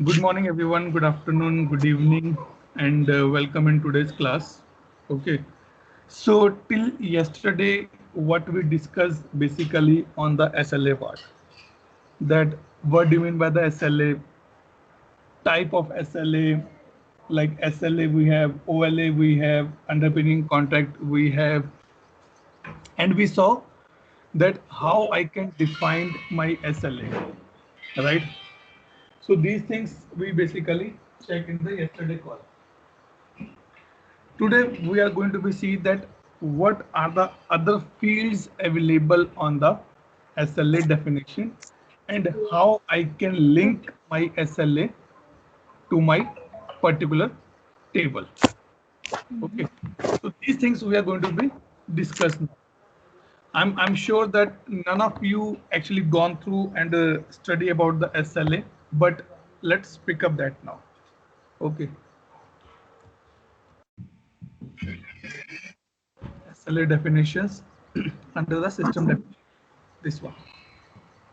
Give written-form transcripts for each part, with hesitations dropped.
Good morning, everyone. Good afternoon, good evening, and welcome in today's class. Okay. So, till yesterday, what we discussed basically on the SLA part. That what do you mean by the SLA? Type of SLA, like SLA we have, OLA we have, underpinning contract we have, and we saw that how I can define my SLA, right? So these things we basically checked in the yesterday call. Today we are going to be see that what are the other fields available on the SLA definition and how I can link my SLA to my particular table. Okay, so these things we are going to be discussing. I'm sure that none of you actually gone through and study about the SLA, but let's pick up that now. Okay, SLA definitions under the system definition. This one.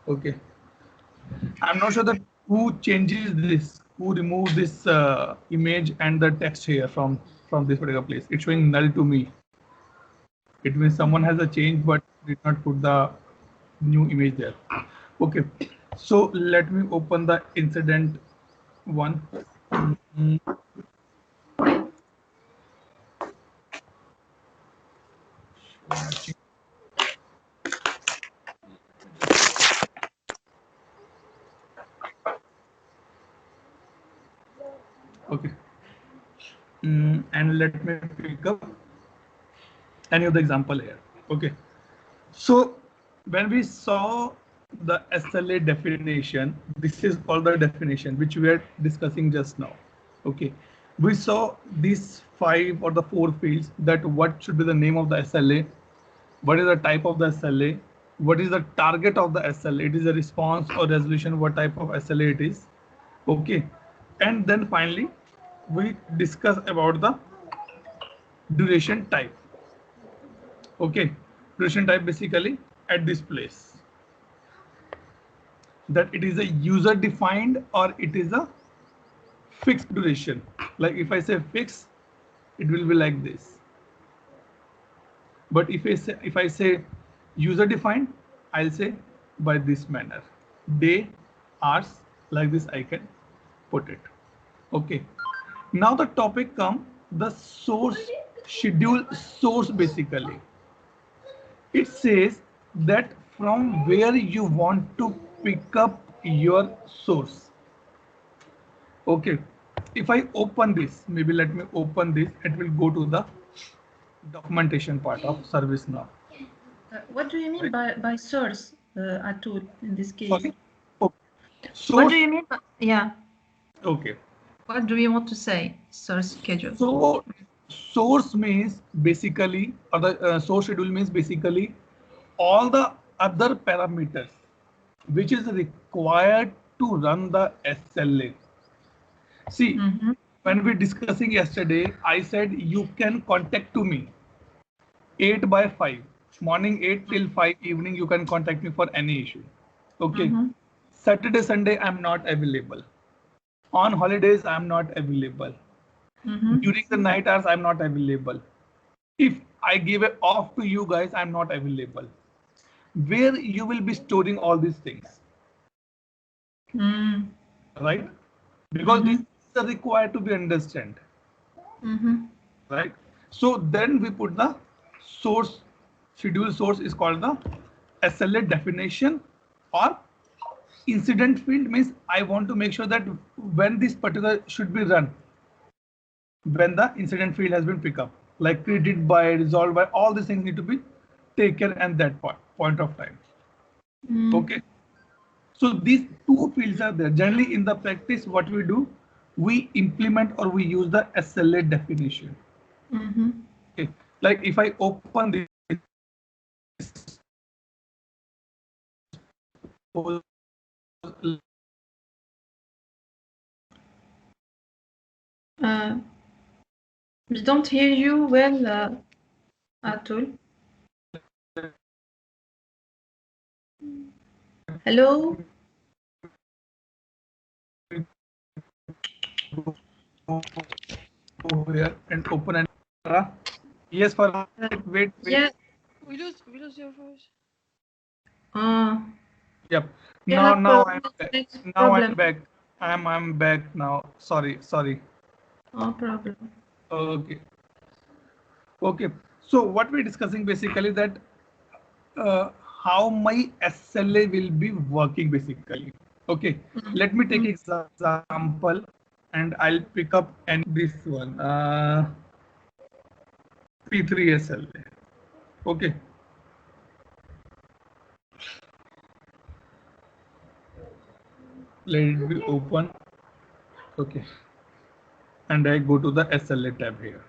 Okay, I'm not sure that who changes this, who removes this image and the text here from this particular place. It's showing null to me. It means someone has a change but did not put the new image there. Okay, so let me open the incident one. Mm, Okay, and let me pick up any of the example here. Okay, so when we saw the SLA definition, this is all the definition which we are discussing just now. Okay, we saw these five or the four fields, that what should be the name of the SLA, what is the type of the SLA, what is the target of the SLA, it is a response or resolution, what type of SLA it is. Okay, and then finally we discuss about the duration type. Okay, duration type basically at this place, that it is a user defined or it is a fixed duration. Like if I say fixed, it will be like this. But if I say user defined, I'll say by this manner, day, hours, like this I can put it. Okay. Now the topic come the source schedule source basically. It says that from where you want to pick up your source. Okay, if I open this, maybe let me open this, it will go to the documentation part of ServiceNow. What do you mean by source, Atul, in this case? Sorry. Okay. What Source. do you mean by, yeah, Okay. what do you want to say, source schedule? So source means basically, or the source schedule means basically all the other parameters which is required to run the SLA. See, when we discussing yesterday, I said you can contact to me 8 by 5, morning 8 till 5 evening, you can contact me for any issue. Okay. Saturday, Sunday, I'm not available. On holidays, I'm not available. During the night hours, I'm not available. If I give it off to you guys, I'm not available. Where you will be storing all these things, right? Because these are required to be understand, right? So then we put the source schedule source is called the SLA definition, or incident field means I want to make sure that when this particular should be run, when the incident field has been picked up, like created by, resolved by, all these things need to be taken at that point of time. Okay. So these two fields are there. Generally in the practice, what we do, we implement or we use the SLA definition. Okay. Like if I open this, We don't hear you well, Atul. Hello? here and open an. Yes, for wait. Yeah. We lose your voice. Yep. Yeah, Now I'm next back. Now problem. I'm back. I'm back now. Sorry. No problem. Okay. Okay. So what we're discussing basically that how my SLA will be working basically. Okay. Let me take example and I'll pick up and this one P3 SLA. Okay. Let it be open. Okay. And I go to the SLA tab here.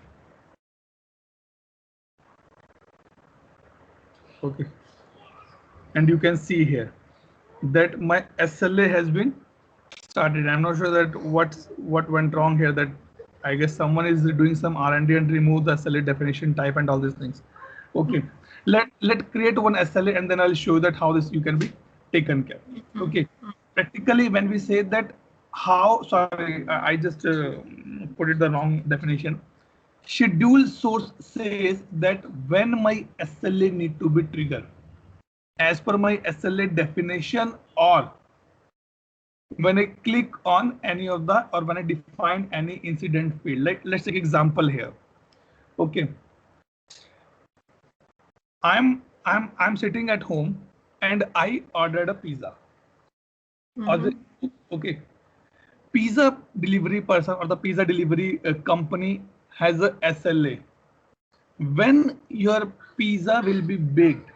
Okay. And you can see here that my SLA has been started. I'm not sure that what went wrong here. That I guess someone is doing some R&D and remove the SLA definition type and all these things. Okay, let create one SLA and then I'll show you that how this you can be taken care. Okay, practically when we say that how sorry I just put it the wrong definition. Schedule source says that when my SLA need to be triggered as per my SLA definition or when I click on any of the or when I define any incident field. Like let's take example here. Okay. I'm sitting at home and I ordered a pizza. Okay. Pizza delivery person or the pizza delivery company has a SLA. When your pizza will be baked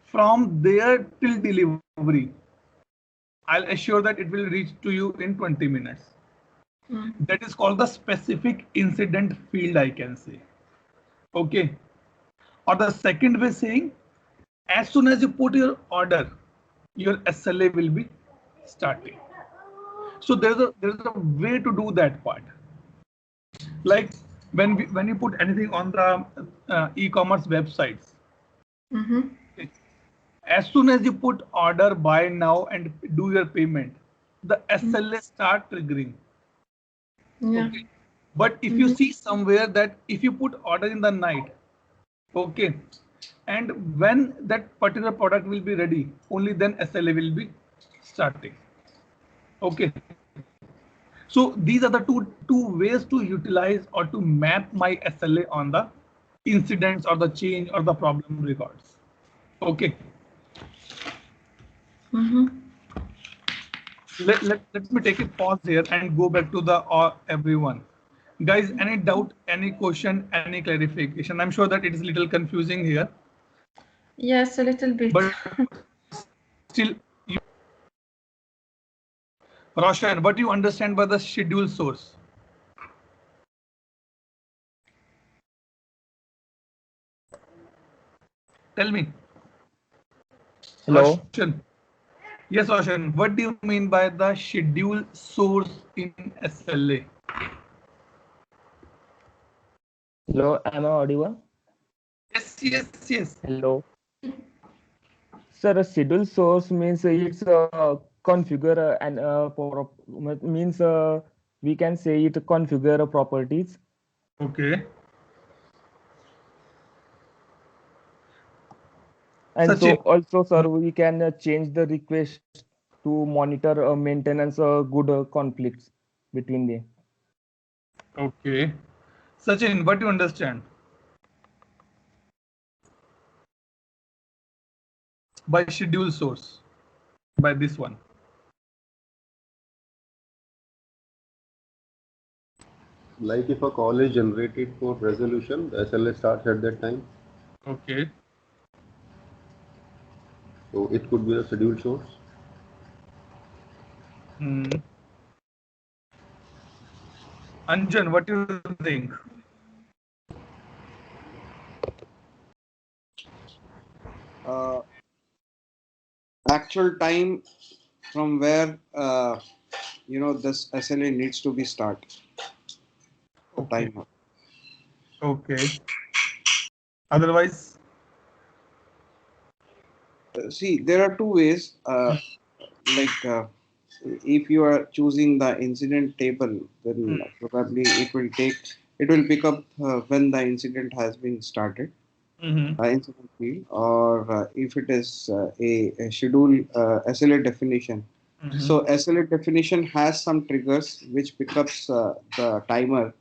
from there till delivery, I'll assure that it will reach to you in 20 minutes. That is called the specific incident field, I can say. Okay. Or the second way saying, as soon as you put your order, your SLA will be starting. So there's a way to do that part. Like when you put anything on the e-commerce websites, as soon as you put order buy now and do your payment, the SLA start triggering. Yeah. Okay. But if you see somewhere that if you put order in the night, okay, and when that particular product will be ready, only then SLA will be starting. Okay. So these are the two ways to utilize or to map my SLA on the incidents or the change or the problem records. Okay. Let me take a pause here and go back to the everyone. Guys, any doubt, any question, any clarification? I'm sure that it is a little confusing here. Yes, a little bit. But still, Roshan, what do you understand by the schedule source? Tell me. Hello. Roshan. Yes, Roshan. What do you mean by the schedule source in SLA? Hello, am I audible? Yes. Hello. Sir, a schedule source means it's configure and means we can say it configure properties. Okay. And Sachin. so also, sir, we can change the request to monitor maintenance good conflicts between them. Okay. Sachin, what do you understand by schedule source? By this one. Like if a call is generated for resolution, the SLA starts at that time. Okay. So it could be a schedule source. Anjan, what do you think? Actual time from where this SLA needs to be started. Okay. Timer. Okay. Otherwise, See, there are two ways. if you are choosing the incident table, then probably it will pick up when the incident has been started, incident field, or if it is a schedule SLA definition. So SLA definition has some triggers which picks the timer,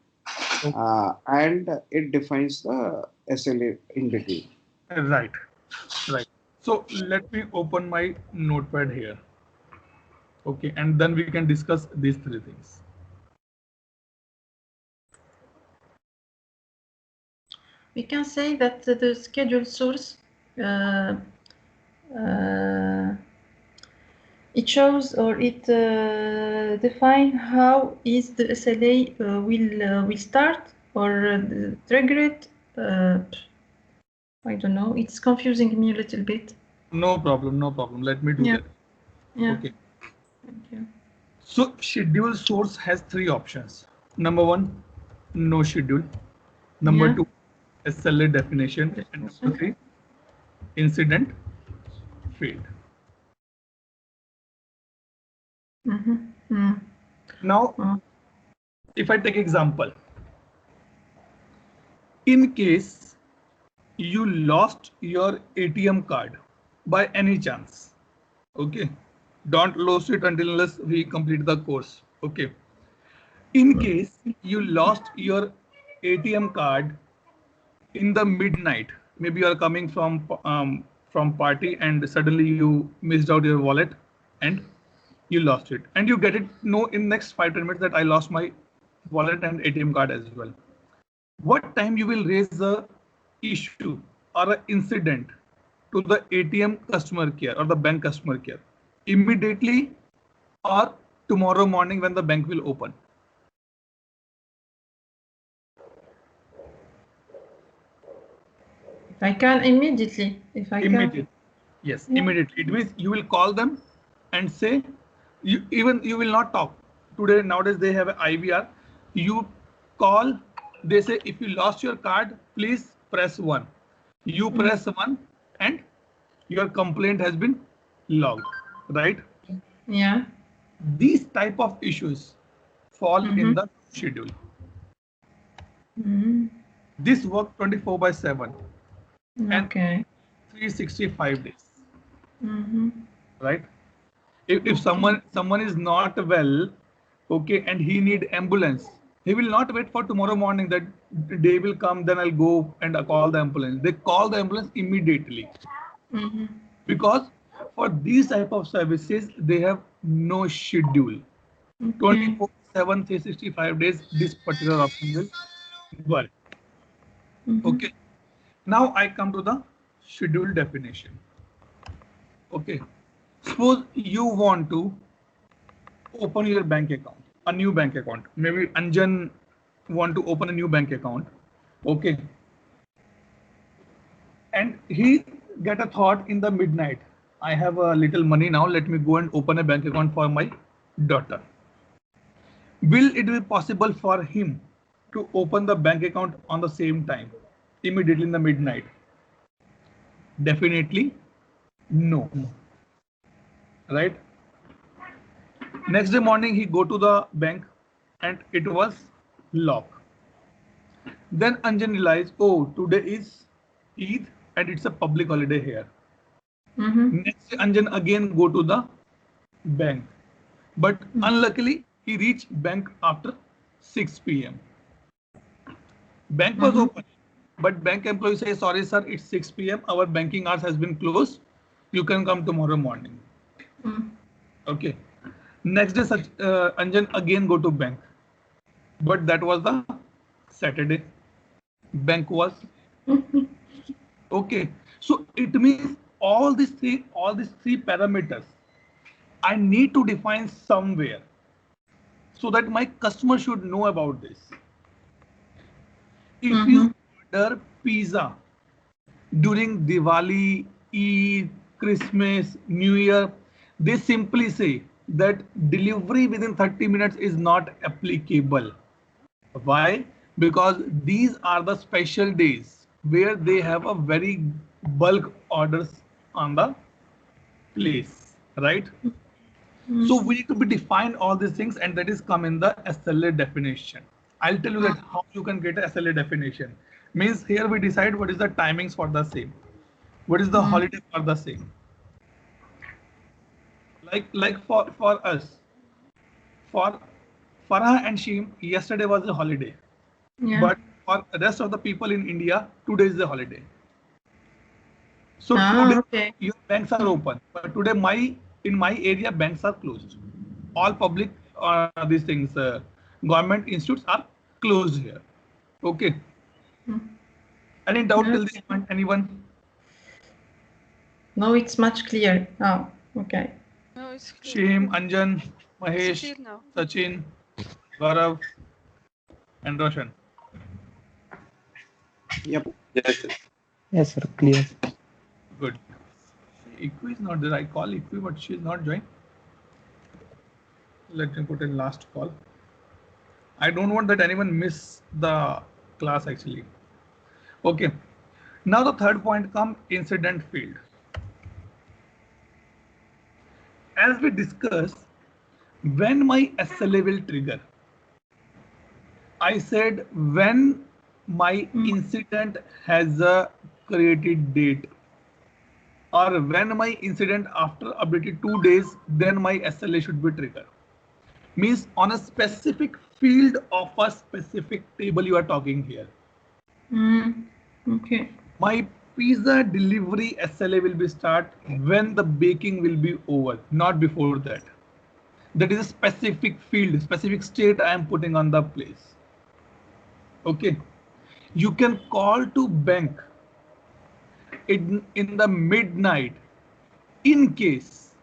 and it defines the SLA in between. Right, right. So let me open my notepad here. Okay, and then we can discuss these three things. We can say that the schedule source it shows or it define how is the SLA will start or trigger it. I don't know. It's confusing me a little bit. No problem, no problem. Let me do that. Yeah. Okay. Thank you. So schedule source has three options. Number one, no schedule. Number two, SLA definition. And number three, incident failed. Now, if I take example, in case you lost your ATM card by any chance, okay, don't lose it until unless we complete the course. Okay, in case you lost your ATM card in the midnight, maybe you are coming from party and suddenly you missed out your wallet and you lost it, and you get it in next 5-10 minutes that I lost my wallet and ATM card as well. What time you will raise the issue or an incident to the ATM customer care or the bank customer care? Immediately or tomorrow morning when the bank will open? I can immediately. If I Immediately. can. Yes, immediately. It means you will call them and say, you will not talk. Today, nowadays they have an IVR. You call, they say, if you lost your card, please press 1. You press 1 and your complaint has been logged, right? Yeah. These type of issues fall in the schedule. This work 24/7 and 365 days, right? If someone is not well, okay, and he need ambulance, he will not wait for tomorrow morning that day will come, then I'll go and call the ambulance. They call the ambulance immediately, because for these type of services they have no schedule. 24/7, 365 days, this particular option will work. Okay, now I come to the schedule definition. Okay, suppose you want to open your bank account, a new bank account. Maybe Anjan want to open a new bank account. Okay, and he get a thought in the midnight, I have a little money now, let me go and open a bank account for my daughter. Will it be possible for him to open the bank account on the same time, immediately in the midnight? Definitely no, right? Next day morning he go to the bank and it was locked. Then Anjan realized, oh, today is Eid and it's a public holiday here. Next day Anjan again go to the bank, but unluckily he reached bank after 6 p.m. Bank was open, but bank employee says, sorry sir, it's 6 p.m. Our banking hours has been closed. You can come tomorrow morning. Okay. Next day, Anjan again go to bank, but that was the Saturday. Bank was okay. So it means all these three parameters I need to define somewhere so that my customer should know about this. If you order pizza during Diwali, Eid, Christmas, New Year, they simply say that delivery within 30 minutes is not applicable. Why? Because these are the special days where they have a very bulk orders on the place, right? So we need to be define all these things, and that is come in the SLA definition. I'll tell you that how you can get a SLA definition. Means here we decide what is the timings for the same, what is the holiday for the same. Like for us, for Farah and Sheem, yesterday was a holiday. Yeah. But for the rest of the people in India, today is the holiday. So Ah, today okay. your banks are open, but today in my area banks are closed. All public these things, government institutes are closed here. Okay. Any doubt till this point? Anyone? No, it's much clear now. Okay. No, it's clear. Sheem, Anjan, Mahesh, It's clear now. Sachin, Gaurav, and Roshan. Yep. Yes. Yes, sir. Clear. Good. Equi is not there. I call Equi, but she is not joined. Let me put in last call. I don't want that anyone miss the class actually. Okay. Now the third point come incident field. As we discussed, when my SLA will trigger, I said when my incident has a created date, or when my incident after updated 2 days, then my SLA should be triggered. Means on a specific field of a specific table you are talking here. Okay. My pizza delivery SLA will be start when the baking will be over, not before that. That is a specific field, specific state I am putting on the place. Okay. You can call to bank in the midnight in case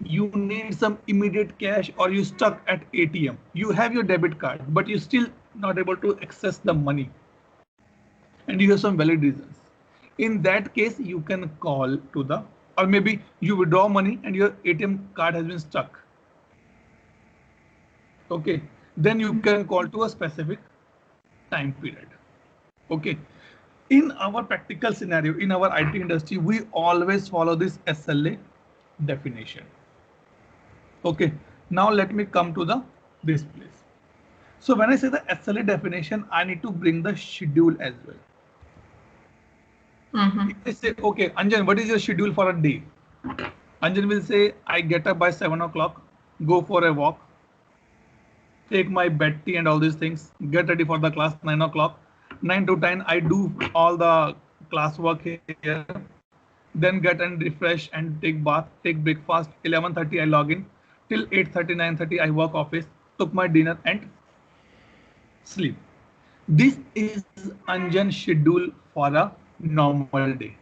you need some immediate cash or you stuck at ATM. You have your debit card, but you still not able to access the money. And you have some valid reasons. In that case, you can call to the, or maybe you withdraw money and your ATM card has been stuck. Okay, then you can call to a specific time period. Okay, in our practical scenario, in our IT industry, we always follow this SLA definition. Okay, now let me come to this place. So when I say the SLA definition, I need to bring the schedule as well. If I say, okay, Anjan, what is your schedule for a day? Anjan will say, I get up by 7 o'clock, go for a walk, take my bed tea and all these things, get ready for the class 9 o'clock. 9 to 10, I do all the class work here, then get and refresh and take bath, take breakfast. 11:30 I log in, till 8:30, 9:30 I work office, took my dinner and sleep. This is Anjan's schedule for a normal day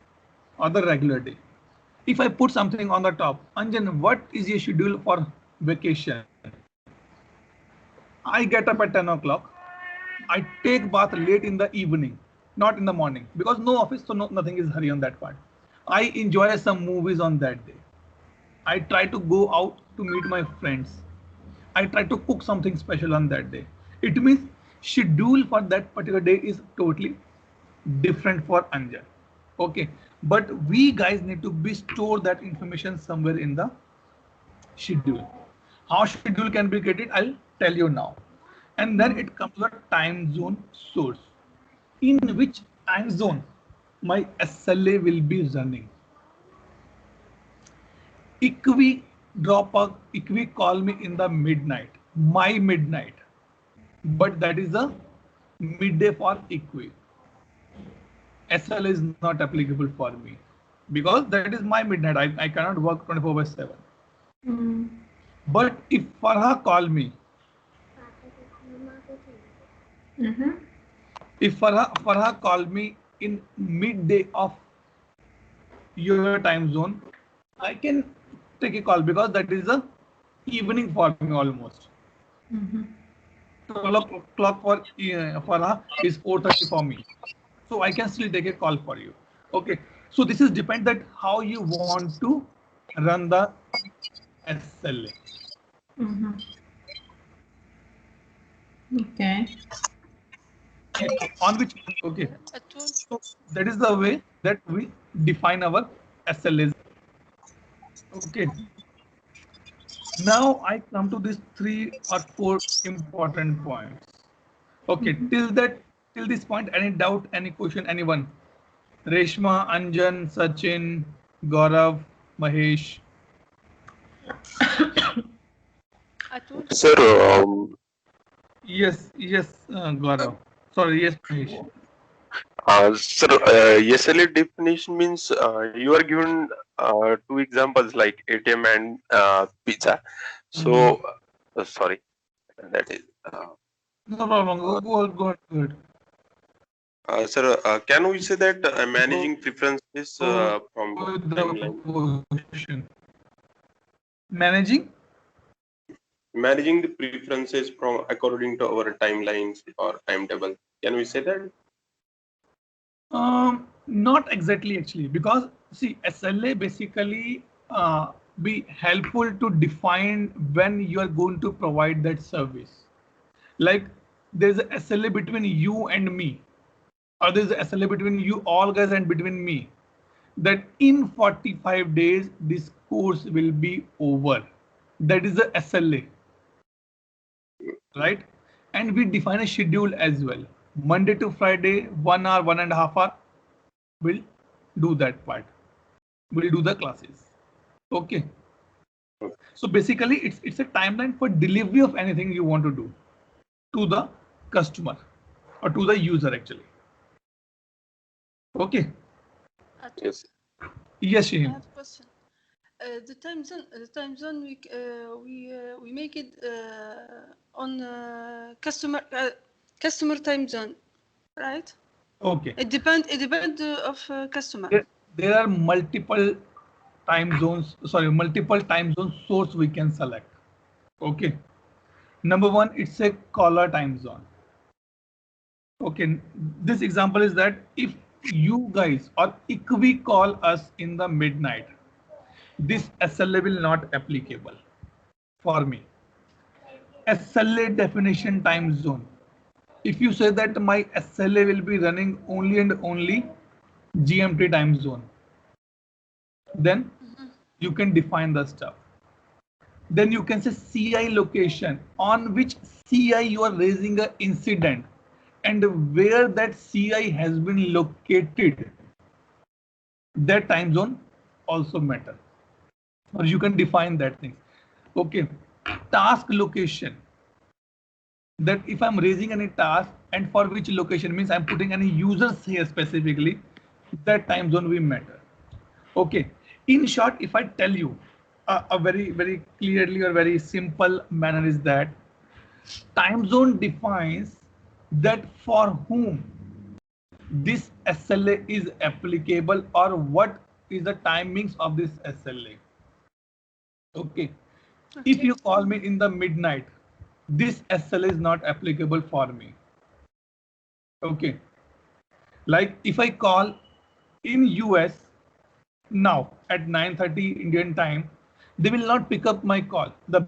or the regular day. If I put something on the top, Anjan, what is your schedule for vacation? I get up at 10 o'clock. I take bath late in the evening, not in the morning, because no office, so nothing is hurry on that part. I enjoy some movies on that day. I try to go out to meet my friends. I try to cook something special on that day. It means schedule for that particular day is totally different for Anjan. Okay, but we guys need to be store that information somewhere in the schedule. How schedule can be created, I'll tell you now. And then it comes to the time zone source. In which time zone my SLA will be running. Equi call me in the midnight, my midnight, but that is a midday for Equi. SLA is not applicable for me because that is my midnight. I cannot work 24/7. But if Farha call me, if Farha call me in midday of your time zone, I can take a call because that is a evening for me almost. 12 o'clock for Farha is 4:30 for me. So I can still take a call for you. Okay. So this is depend that how you want to run the SLA. Okay. On which, okay. So that is the way that we define our SLAs. Okay. Now I come to these 3 or 4 important points. Okay, till this point, any doubt, any question, anyone? Reshma, Anjan, Sachin, Gaurav, Mahesh. Atul? Sir, Yes, Gaurav. Sorry, yes, Mahesh. sir, SLA definition means you are given two examples like ATM and pizza. So, sorry, that is. No problem. Go ahead. Sir, can we say that managing preferences Go from with the timeline? question. Managing? Managing the preferences from according to our timelines or timetable. Can we say that? Not exactly actually, because see, SLA basically be helpful to define when you are going to provide that service. Like there's a SLA between you and me, or there's a SLA between you all guys and between me, that in 45 days this course will be over. That is the SLA, right? And we define a schedule as well. Monday to Friday, 1 hour, 1.5 hour, we'll do that part. We'll do the classes. Okay. So basically, it's a timeline for delivery of anything you want to do to the customer or to the user actually. Okay. Atul? Yes. Yes, I Shaheen. have a question. The time zone we make it on customer time zone, right? Okay. It depend of customer. There are multiple time zones. Sorry, multiple time zone source we can select. Okay. Number one, it's a caller time zone. Okay. This example is that if you guys or if we call us in the midnight, this SLA will not applicable for me. SLA definition time zone. If you say that my SLA will be running only and only GMT time zone, then you can define the stuff. Then you can say CI location, on which CI you are raising an incident and where that CI has been located. That time zone also matter, or you can define that thing. Okay. Task location, that if I'm raising any task and for which location, means I'm putting any users here specifically, that time zone will matter. Okay. In short, if I tell you a very, very clearly or very simple manner is that time zone defines that for whom this SLA is applicable or what is the timings of this SLA. Okay. If you call me in the midnight, this SLA is not applicable for me. Okay. Like if I call in US now at 9:30 Indian time, they will not pick up my call. The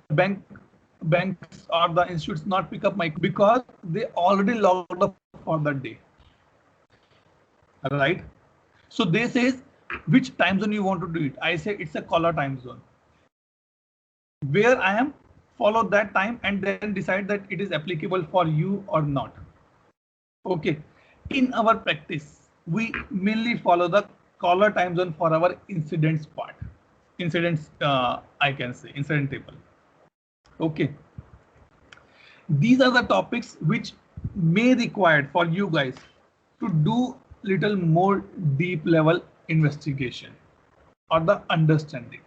banks or the institutes not pick up my call because they already logged up for the day. Right? So they says which time zone you want to do it. I say it's a caller time zone, where I am follow that time and then decide that it is applicable for you or not. Okay. In our practice, we mainly follow the caller time zone for our incidents part. Incidents, I can say, incident table. Okay. These are the topics which may required for you guys to do little more deep level investigation or the understanding.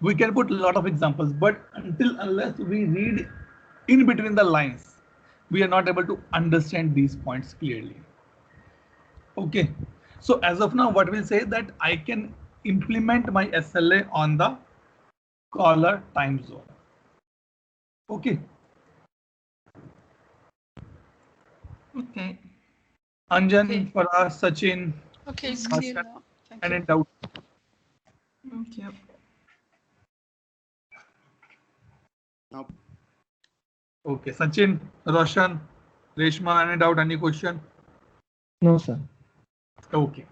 We can put a lot of examples, but unless we read in between the lines, we are not able to understand these points clearly. Okay. So as of now, what we'll say that I can implement my SLA on the caller time zone. Okay. Okay. Anjan, Okay. Faraz, Sachin, Okay, it's clear Asha, now. Thank any you. doubt? Thank you. Now, Okay. Sachin, Roshan, Reshma, any doubt, any question? No, sir. Okay.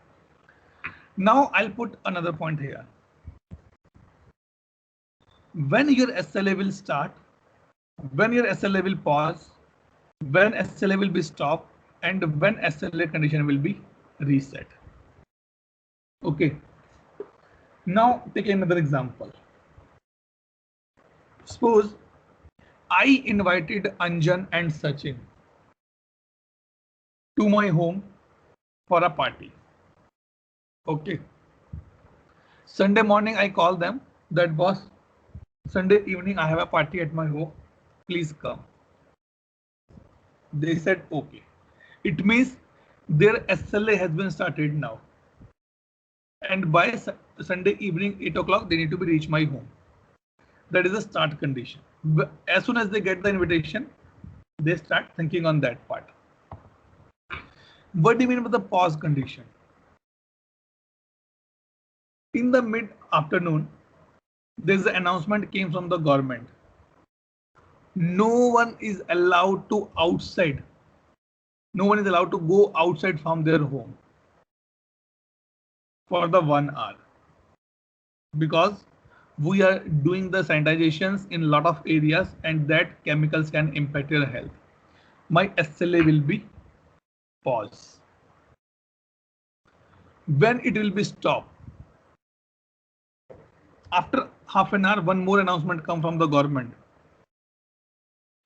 Now I'll put another point here. when your SLA will start, when your SLA will pause, when SLA will be stopped, and when SLA condition will be reset. Okay. Now take another example. Suppose I invited Anjan and Sachin to my home for a party. Okay. Sunday morning I call them that boss, Sunday evening I have a party at my home, please come. They said okay. It means their SLA has been started now. And by Sunday evening 8 o'clock they need to be reach my home. That is a start condition. As soon as they get the invitation, they start thinking on that part. What do you mean by the pause condition? In the mid-afternoon, there's an announcement came from the government. No one is allowed to outside. No one is allowed to go outside from their home for the 1 hour. Because we are doing the sanitizations in a lot of areas and that chemicals can impact your health. My SLA will be pause. When it will be stopped? After half an hour, one more announcement come from the government.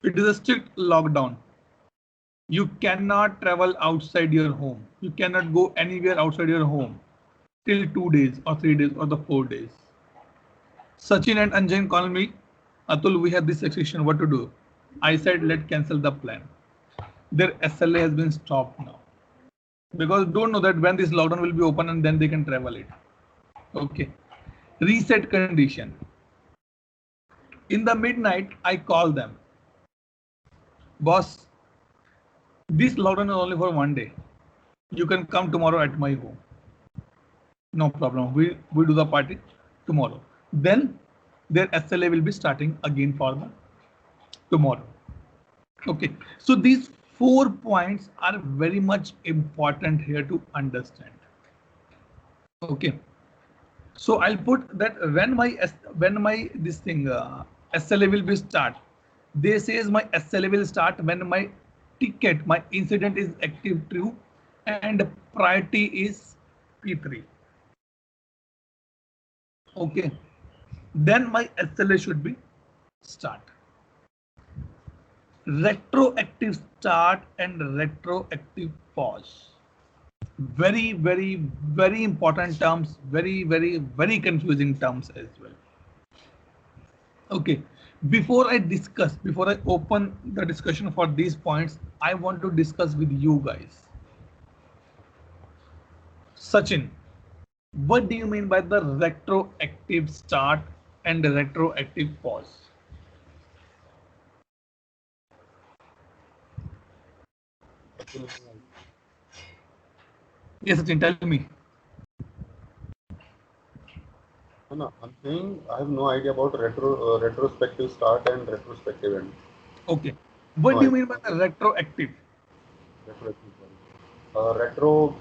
It is a strict lockdown. You cannot travel outside your home. You cannot go anywhere outside your home till 2 days or 3 days or the 4 days. Sachin and Anjan call me, Atul, we have this restriction, what to do? I said, let's cancel the plan. Their SLA has been stopped now. Because don't know that when this lockdown will be open and then they can travel it. Okay. Reset condition. In the midnight, I call them. Boss, this lockdown is only for 1 day. You can come tomorrow at my home. No problem. We do the party tomorrow. Then their SLA will be starting again for the tomorrow. Okay. So these 4 points are very much important here to understand. Okay. So I'll put that when my this thing SLA will be start. They says my SLA will start when my ticket, my incident is active true and priority is P3. Okay. Then my SLA should be start. Retroactive start and retroactive pause. Very, very, very important terms, very, very, very confusing terms as well. Okay, before I open the discussion for these points, I want to discuss with you guys. Sachin, what do you mean by the retroactive start and the retroactive pause? Yes, Sachin, tell me. No, I'm saying I have no idea about retrospective start and retrospective end. Okay. What do you mean by the retroactive? Retro,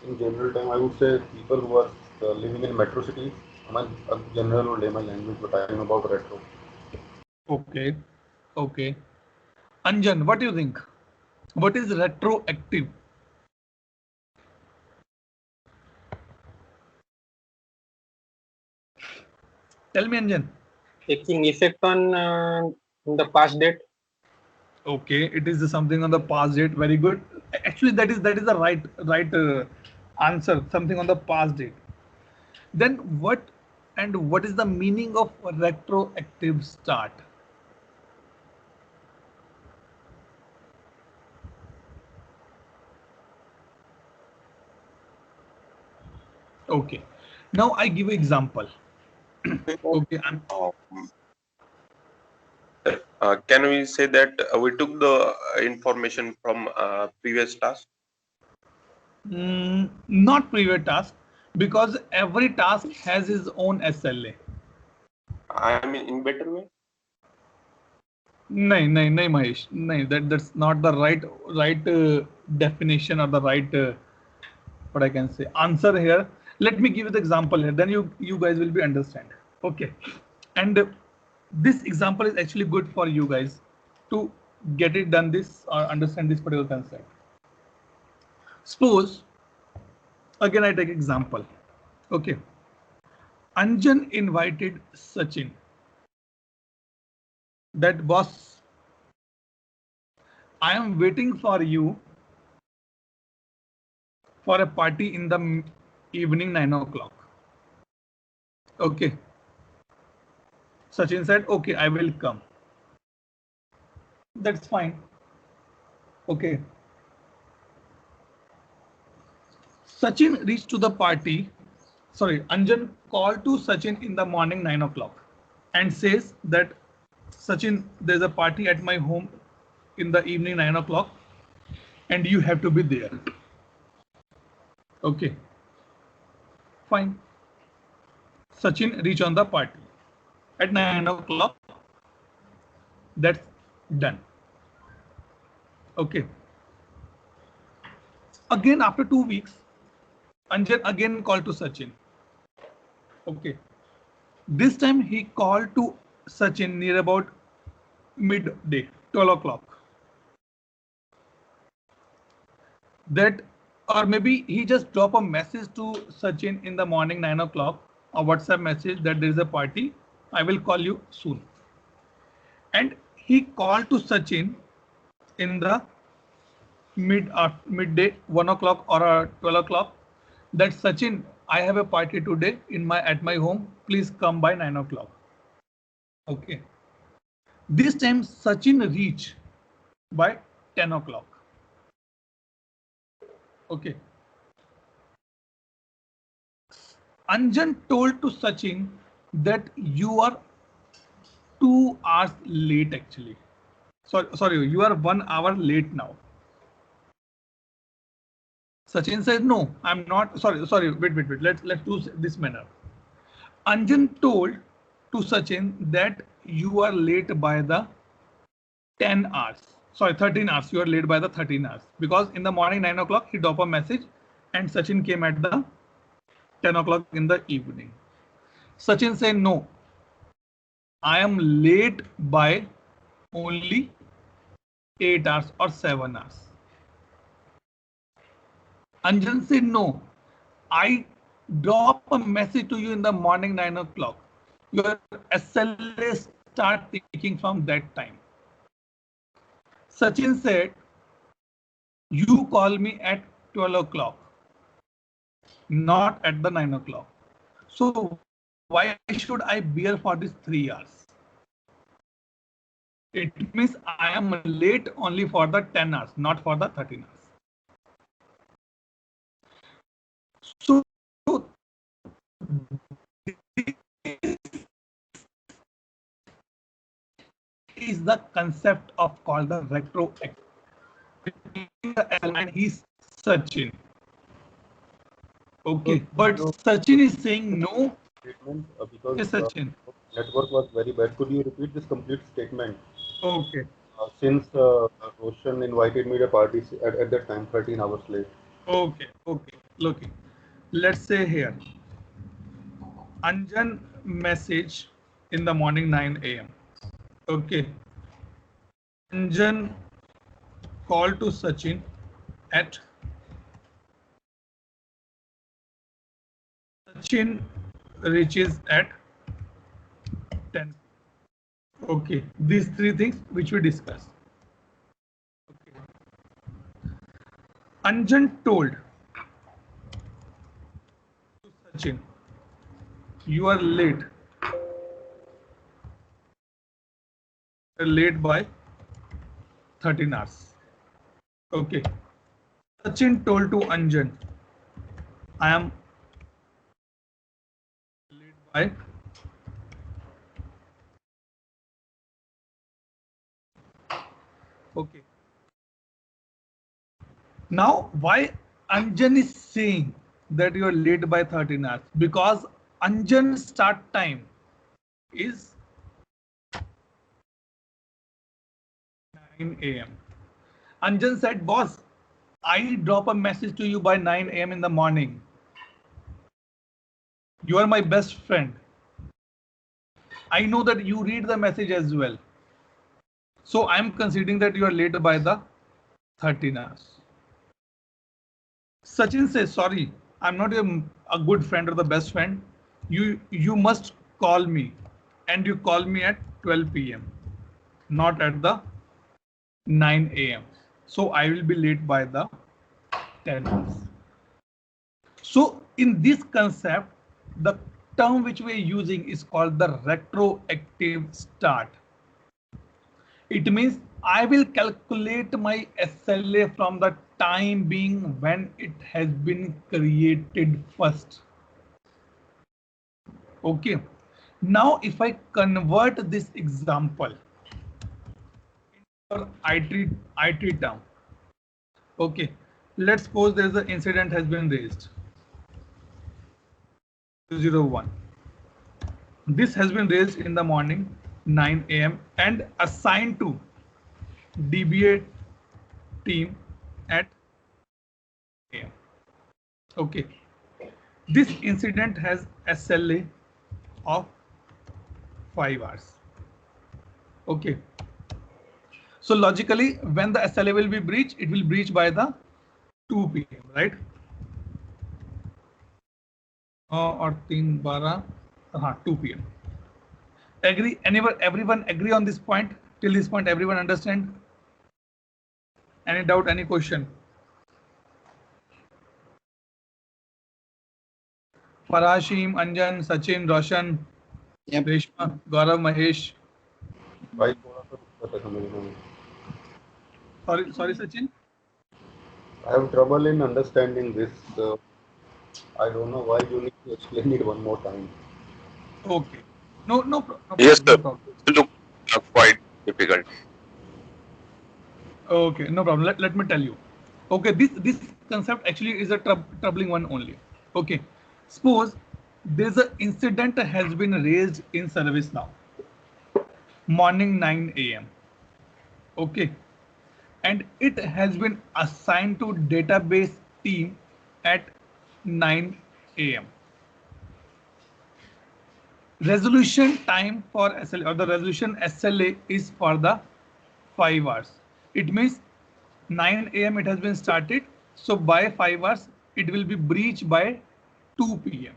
in general term, I would say people who are living in metro cities. I'm general or layman language, but I know about retro. Okay. Okay. Anjan, what do you think? What is retroactive? Tell me, Anjan. Taking effect on the past date. Okay, it is something on the past date. Very good. Actually, that is the right answer. Something on the past date. Then what is the meaning of retroactive start? Okay. Now I give an example. Okay. Can we say that we took the information from previous task? Not previous task, because every task has its own SLA. I mean, in better way. No, Mahesh. No, that's not the right definition or the right what I can say answer here. Let me give you the example here. Then you guys will be understand. Okay, and this example is actually good for you guys to get it done this or understand this particular concept. Suppose, again I take example. Okay. Anjan invited Sachin. That boss, I am waiting for you for a party in the evening 9 o'clock. Okay. Sachin said, okay, I will come. That's fine. Okay. Sachin reached to the party. Sorry, Anjan called to Sachin in the morning 9 o'clock and says that, Sachin, there's a party at my home in the evening 9 o'clock and you have to be there. Okay. Fine. Sachin reach on the party at 9 o'clock. That's done. Okay. Again, after 2 weeks, Anjan again called to Sachin. Okay. This time he called to Sachin near about midday, 12 o'clock. That, or maybe he just drop a message to Sachin in the morning 9 o'clock, a WhatsApp message that there is a party. I will call you soon. And he called to Sachin in the midday, 1 o'clock or 12 o'clock, that Sachin, I have a party today at my home. Please come by 9 o'clock. Okay. This time Sachin reach by 10 o'clock. Okay. Anjan told to Sachin that you are 2 hours late actually. Sorry, you are 1 hour late now. Sachin says, no, I'm not. Sorry, wait. Let's do this manner. Anjan told to Sachin that you are late by the 10 hours. Sorry, 13 hours. You are late by the 13 hours. Because in the morning 9 o'clock, he dropped a message and Sachin came at the 10 o'clock in the evening. Sachin said, no, I am late by only 8 hours or 7 hours. Anjan said, no, I drop a message to you in the morning 9 o'clock. Your SLA start ticking from that time. Sachin said, you call me at 12 o'clock, not at the 9 o'clock. So why should I bear for these 3 hours? It means I am late only for the 10 hours, not for the 13 hours. So is the concept of called the retroactive. And he's Sachin. Okay, but Sachin is saying no. Statement, because Yes, Sachin. network was very bad. Could you repeat this complete statement? Okay. Since Roshan invited me to a party at that time, 13 hours late. Okay. Look, let's say here, Anjan message in the morning 9 a.m. Okay. Anjan called to Sachin at Sachin reaches at 10. Okay, these 3 things which we discussed. Okay. Anjan told to Sachin, you are late. You're late by 13 hours. Okay. Sachin told to Anjan, I am late by okay. Now, why Anjan is saying that you are late by 13 hours? Because Anjan start time is 9 a.m. Anjan said, boss, I drop a message to you by 9 a.m. in the morning. You are my best friend. I know that you read the message as well. So I'm considering that you are late by the 13 hours. Sachin says, sorry, I'm not a good friend or the best friend. You must call me, and you call me at 12 p.m. not at the 9 a.m. So I will be late by the 10 hours. So in this concept, the term which we are using is called the retroactive start. It means I will calculate my SLA from the time being when it has been created first. Okay. Now, if I convert this example into IT term, okay, let's suppose there's an incident has been raised. 201. This has been raised in the morning 9 a.m. and assigned to DBA team at a.m. Okay. This incident has SLA of 5 hours. Okay. So logically, when the SLA will be breached, it will breach by the 2 p.m. right? Or 2 p.m. Agree? Everyone agree on this point? Till this point, everyone understand? Any doubt? Any question? Farashim, Anjan, Sachin, Roshan, Yep. Reshma, Gaurav, Mahesh. Sorry, Sachin. I have trouble in understanding this. I don't know why you need to explain it one more time. Okay. No problem. Yes, sir. No problem. Look, quite difficult. Okay, no problem. Let me tell you. Okay, this concept actually is a troubling one only. Okay, suppose there's an incident has been raised in service now, morning 9 a.m. Okay, and it has been assigned to database team at 9 a.m. Resolution time for SLA or the resolution SLA is for the 5 hours. It means 9 a.m. it has been started. So by 5 hours, it will be breached by 2 p.m.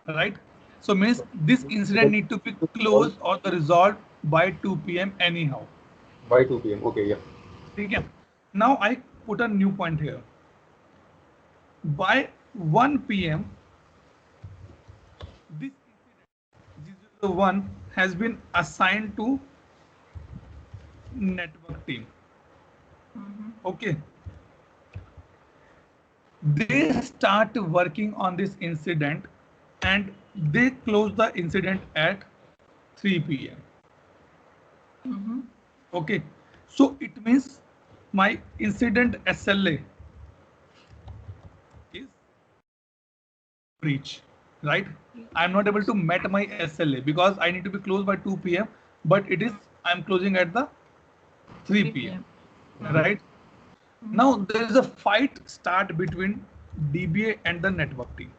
Right? So means this incident need to be closed or the resolved by 2 p.m. anyhow. By 2 p.m. Okay, yeah. Okay. Now I put a new point here. By 1 p.m. this incident 001 has been assigned to network team. Okay. They start working on this incident and they close the incident at 3 p.m. Okay. So it means my incident SLA is breach, right? I'm not able to meet my SLA because I need to be closed by 2 p.m. But it is I'm closing at the 3 p.m. Right? Now there is a fight start between DBA and the network team.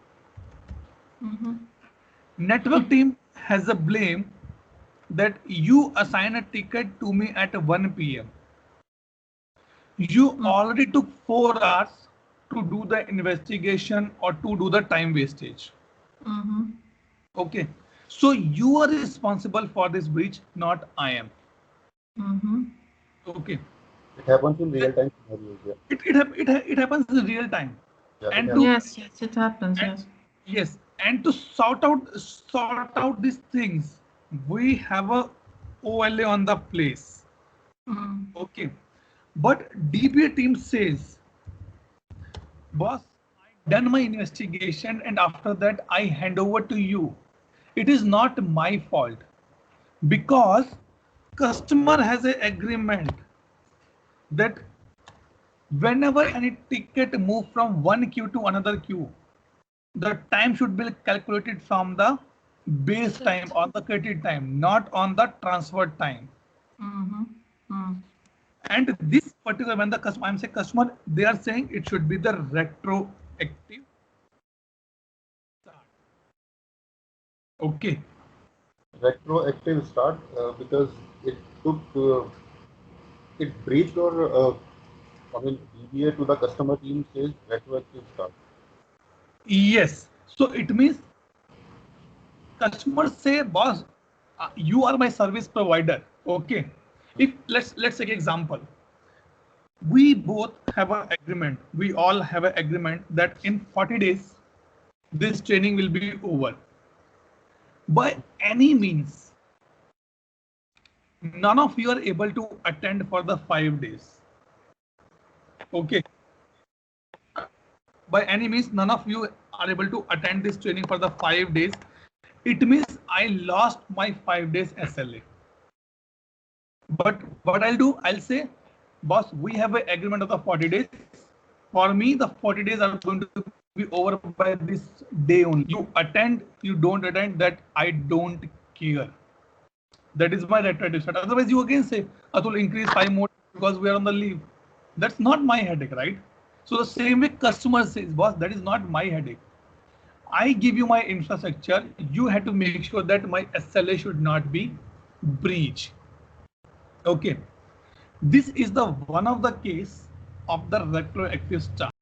Network team has a blame that you assign a ticket to me at 1 p.m. You already took 4 hours to do the investigation or to do the time wastage. Okay. So you are responsible for this breach, not I am. Okay. It happens in real time scenarios. Yeah. It happens in real time. Yeah, And it to, Yes, it happens. Yes. yes, and to sort out these things, we have a OLA on the place. Okay, but DBA team says, boss, I done my investigation and after that I hand over to you. It is not my fault because customer has an agreement that whenever any ticket move from one queue to another queue, the time should be calculated from the base time or the created time, not on the transferred time. And this particular, when the customer, I'm saying customer, they are saying it should be the retroactive start. Okay. retroactive start because it took it breached or I mean EBA to the customer team says retroactive start. Yes. So it means customers say, boss, you are my service provider. Okay. If let's take example. We both have an agreement. We all have an agreement that in 40 days this training will be over. By any means, none of you are able to attend for the 5 days. Okay. By any means, none of you are able to attend this training for the 5 days. It means I lost my 5 days SLA. But what I'll do, I'll say, boss, we have an agreement of the 40 days. For me, the 40 days are going to be over by this day only. You attend, you don't attend, that I don't care. That is my retroactive start. Otherwise, you again say, Atul, increase 5 more because we are on the leave. That's not my headache, right? So the same way customer says, boss, that is not my headache. I give you my infrastructure. You have to make sure that my SLA should not be breached. Okay. This is the one of the case of the retroactive start.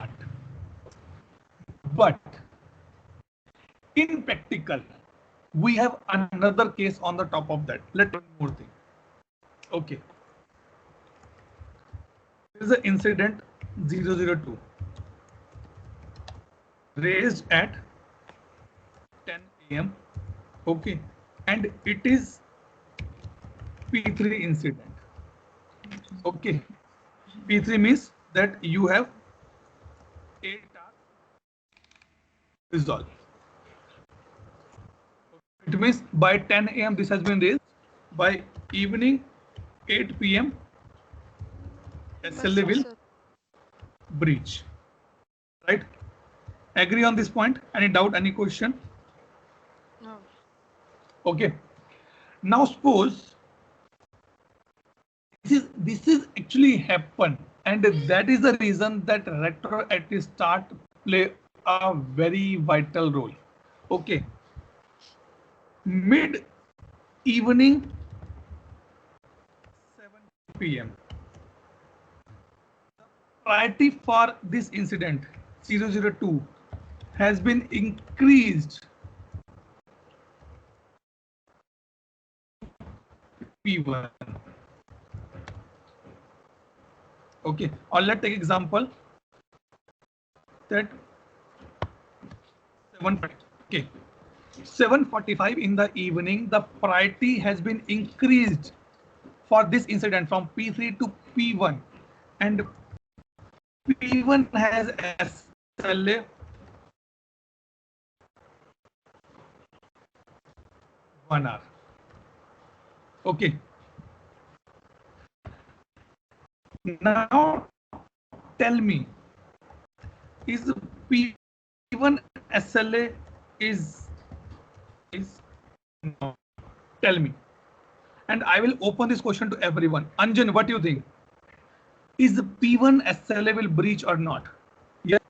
But in practical, we have another case on the top of that. Let's do one more thing. Okay. This is an incident 002 raised at 10 a.m. Okay. And it is P3 incident. Okay. P3 means that you have 8 tasks resolved. It means by 10 a.m. this has been raised. By evening 8 p.m. SLA will breach. Right? Agree on this point? Any doubt? Any question? No. Okay. Now suppose this is actually happen, and that is the reason that retroactive start play a very vital role. Okay. Mid evening 7 p.m. Priority for this incident 002 has been increased P1. Okay, or let's take example that 7:45 in the evening, the priority has been increased for this incident from P3 to P1, and P1 has SLA 1 hour. Okay. Now tell me, is P1 SLA is no? Tell me, and I will open this question to everyone. Anjan, what do you think? Is the P1 SLA will breach or not? Yes.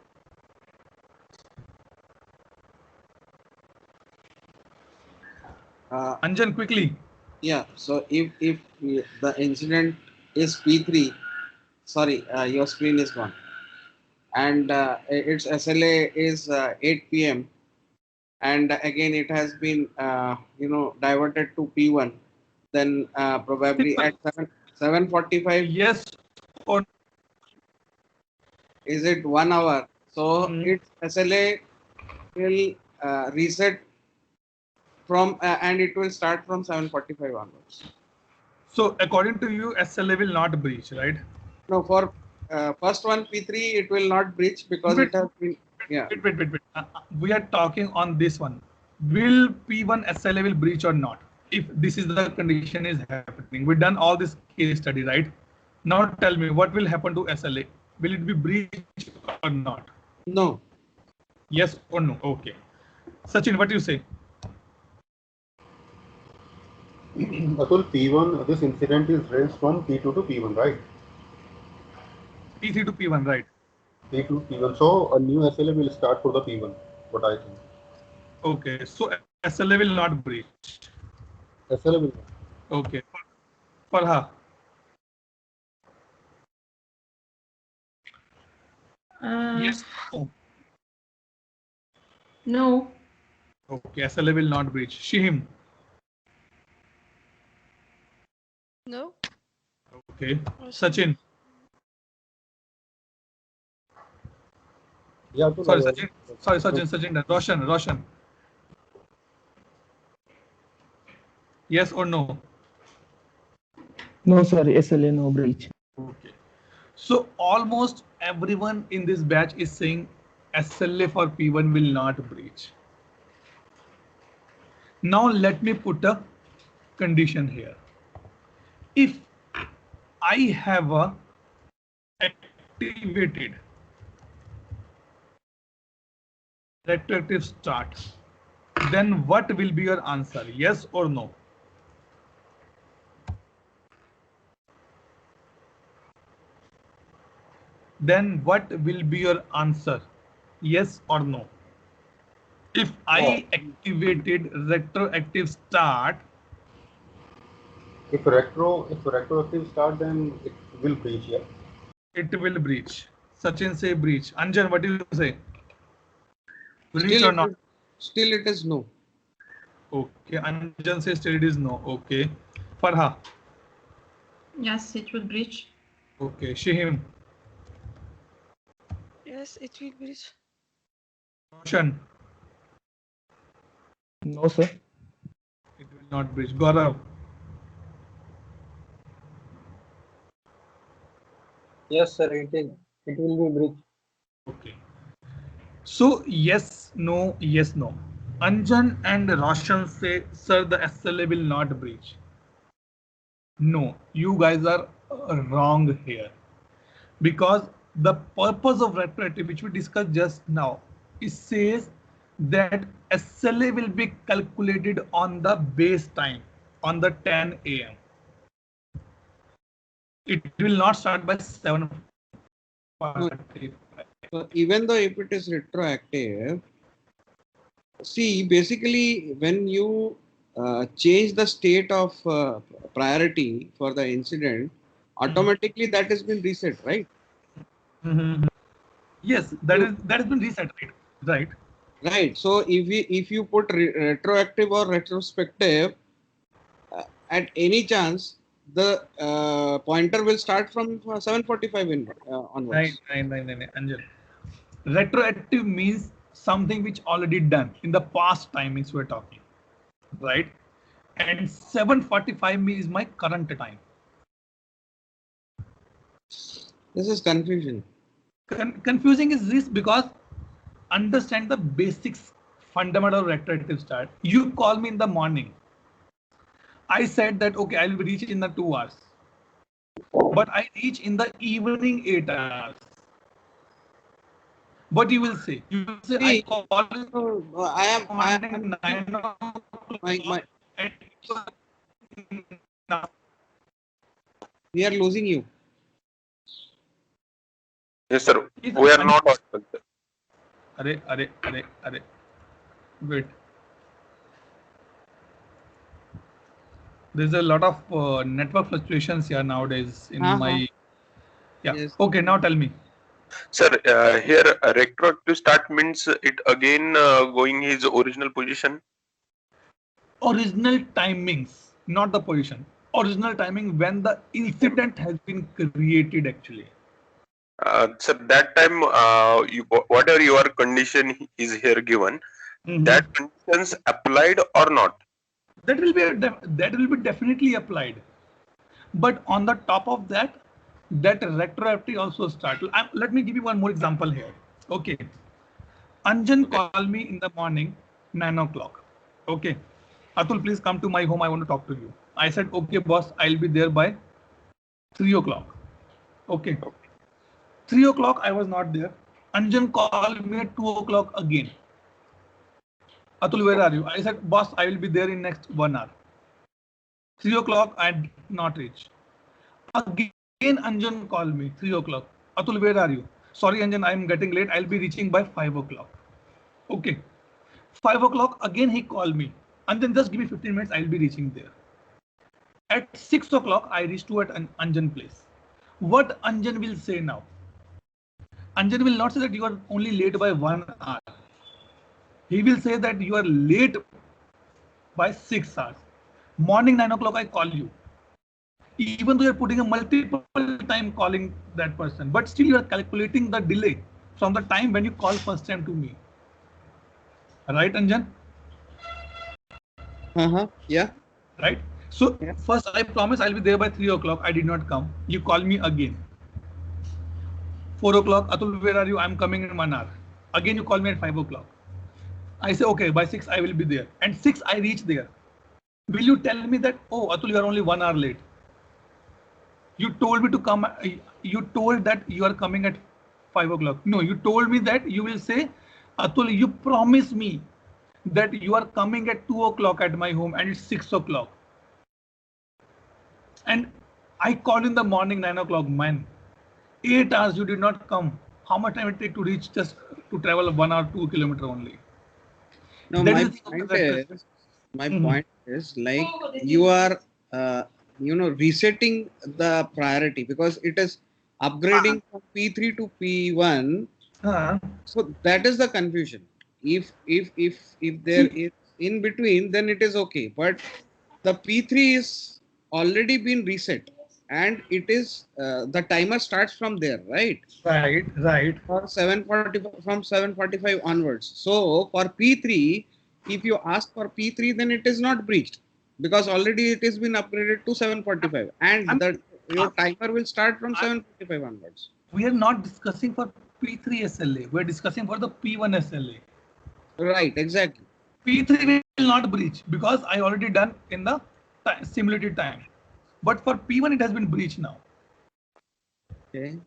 Anjan, quickly. Yeah. So if the incident is P3, sorry, your screen is gone, and its SLA is 8 p.m. and again it has been diverted to P1, then probably at 7:45. Yes. Or is it 1 hour? So its SLA will reset from and it will start from 7:45 onwards. So according to you, SLA will not breach, right? No, for first one P3 it will not breach because it has been. Yeah. Wait. We are talking on this one. Will P1 SLA will breach or not? If this is the condition is happening, we done all this case study, right? Now tell me, what will happen to SLA? Will it be breached or not? No. Yes or no? Okay. Sachin, what do you say? Atul, P1, this incident is raised from P2 to P1, right? P3 to P1, right? P2 to P1. So a new SLA will start for the P1, what I think. Okay, so SLA will not breach. SLA will not. Okay. Farha. Yes. Oh. No. Okay. SLA will not breach. Shihim. No. Okay. Sachin. Yeah, to Sorry, like, Sachin. Sorry, Sachin. Roshan. Yes or no? No, sorry, SLA no breach. Okay. So almost everyone in this batch is saying SLA for P1 will not breach. Now let me put a condition here. If I have a activated retroactive start, then what will be your answer? Yes or no? Then what will be your answer? Yes or no? If I activated retroactive start, if retroactive start, then it will breach. Yeah. it will breach. Sachin say breach. Anjan, what do you say? Breach Still or not? Still it is no. Okay, Anjan says still it is no. Okay. Farha. Yes, it will breach. Okay. Shihim. Yes, it will breach. Roshan. No, sir. It will not breach. Gaurav. Yes, sir. It will be breached. Okay. So yes, no, yes, no. Anjan and Roshan say, sir, the SLA will not breach. No, you guys are wrong here. Because the purpose of retroactive, which we discussed just now, it says that SLA will be calculated on the base time, on the 10 a.m. It will not start by 7:45. So even though if it is retroactive, see, basically when you change the state of priority for the incident, automatically that has been reset, right? Mm-hmm. Yes, that has been reset, right? Right. So if you put retroactive or retrospective, at any chance the pointer will start from 7:45 onwards. Right, Anjan. Retroactive means something which already done in the past timings we're talking, right? And 7:45 means my current time. This is confusion. Confusing is this because understand the basics fundamental of retroactive start. You call me in the morning. I said that okay, I will reach in the 2 hours, but I reach in the evening 8 hours. What you will say? You will say See, I call I am 9 my and we are losing you. Yes, sir. We are not audible, sir. Arre. Wait. There's a lot of network fluctuations here nowadays in my. Yeah. Yes. Okay, now tell me. Sir, here retroactive start means it again going his original position. Original timings, not the position. Original timing when the incident has been created actually. Sir, that time whatever your condition is here given, that conditions applied or not? That will be definitely applied. But on the top of that, that retroactive also start. Let me give you one more example here. Okay. Anjan called me in the morning, 9 o'clock. Okay. Atul, please come to my home. I want to talk to you. I said, okay, boss, I'll be there by 3 o'clock. Okay. 3 o'clock, I was not there. Anjan called me at 2 o'clock again. Atul, where are you? I said, boss, I will be there in next 1 hour. 3 o'clock, I did not reach. Again, Anjan called me, 3 o'clock. Atul, where are you? Sorry, Anjan, I am getting late. I'll be reaching by 5 o'clock. Okay. 5 o'clock, again he called me. Anjan, just give me 15 minutes. I'll be reaching there. At 6 o'clock, I reach to at Anjan place. What Anjan will say now? Anjan will not say that you are only late by 1 hour. He will say that you are late by 6 hours. Morning 9 o'clock, I call you. Even though you are putting a multiple time calling that person, but still you are calculating the delay from the time when you call first time to me. Right, Anjan? Yeah. Right. So Yeah. first I promise I'll be there by 3 o'clock. I did not come. You call me again. 4 o'clock, Atul, where are you? I'm coming in 1 hour. Again, you call me at 5 o'clock. I say, okay, by 6 I will be there. And 6 I reach there. Will you tell me that, oh, Atul, you are only 1 hour late? You told me to come. You told that you are coming at 5 o'clock. No, you told me that you will say, Atul, you promised me that you are coming at 2 o'clock at my home and it's 6 o'clock. And I called in the morning 9 o'clock, man. 8 hours you did not come. How much time it take to reach just to travel 1 hour 2 kilometer only? No, That my is point is like you are resetting the priority because it is upgrading from P3 to P1. So that is the confusion. If there is in between, then it is okay. But the P3 is already been reset and it is the timer starts from there, right? Right. For 7:45 from 7:45 onwards. So for P3, if you ask for P3, then it is not breached because already it has been upgraded to 7:45, and your timer will start from 7:45 onwards. We are not discussing for P3 SLA. We are discussing for the P1 SLA. Right, exactly. P3 will not breach because I already done in the simulated time. But for P1, it has been breached now. Okay.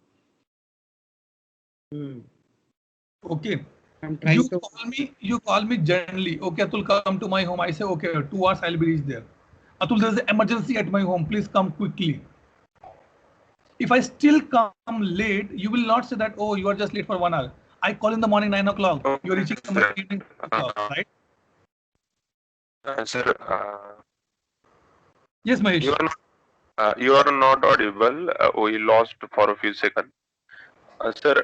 Okay. I'm trying to. You call me generally. Okay, Atul, come to my home. I say, okay, 2 hours I'll be reached there. Atul, there's an emergency at my home. Please come quickly. If I still come late, you will not say that, oh, you are just late for 1 hour. I call in the morning 9 o'clock. You're reaching in the evening 2 o'clock, right? Sir, yes, Mahesh. You are not audible. We lost for a few seconds. Sir,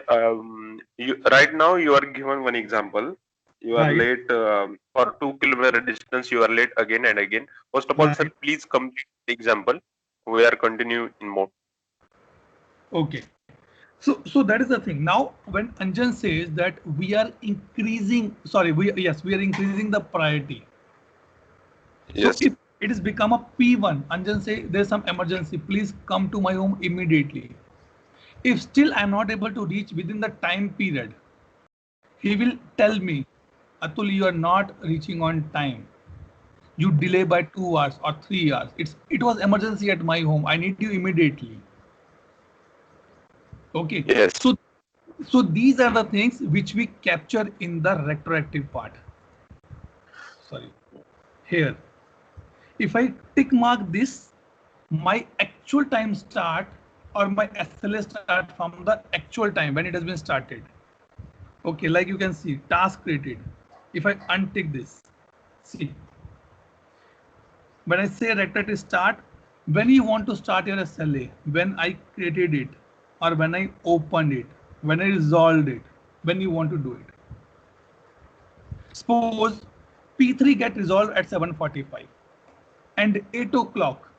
right now you are given one example. You are late for 2 kilometer distance. You are late again and again. First of all, sir, please complete the example. We are continuing in mode. Okay. So that is the thing. Now, when Anjan says that we are increasing, we are increasing the priority. Yes. So if it has become a P1, Anjan say there's some emergency, please come to my home immediately. If still I'm not able to reach within the time period, he will tell me, Atul, you are not reaching on time. You delay by 2 hours or 3 hours. It was emergency at my home. I need you immediately. Okay. Yes. So these are the things which we capture in the retroactive part. Here. If I tick mark this, my actual time start or my SLA start from the actual time when it has been started. Okay, like you can see, task created. If I untick this, see, when I say retroactive start, when you want to start your SLA, when I created it, or when I opened it, when I resolved it, when you want to do it. Suppose P3 get resolved at 7:45 and 8 o'clock,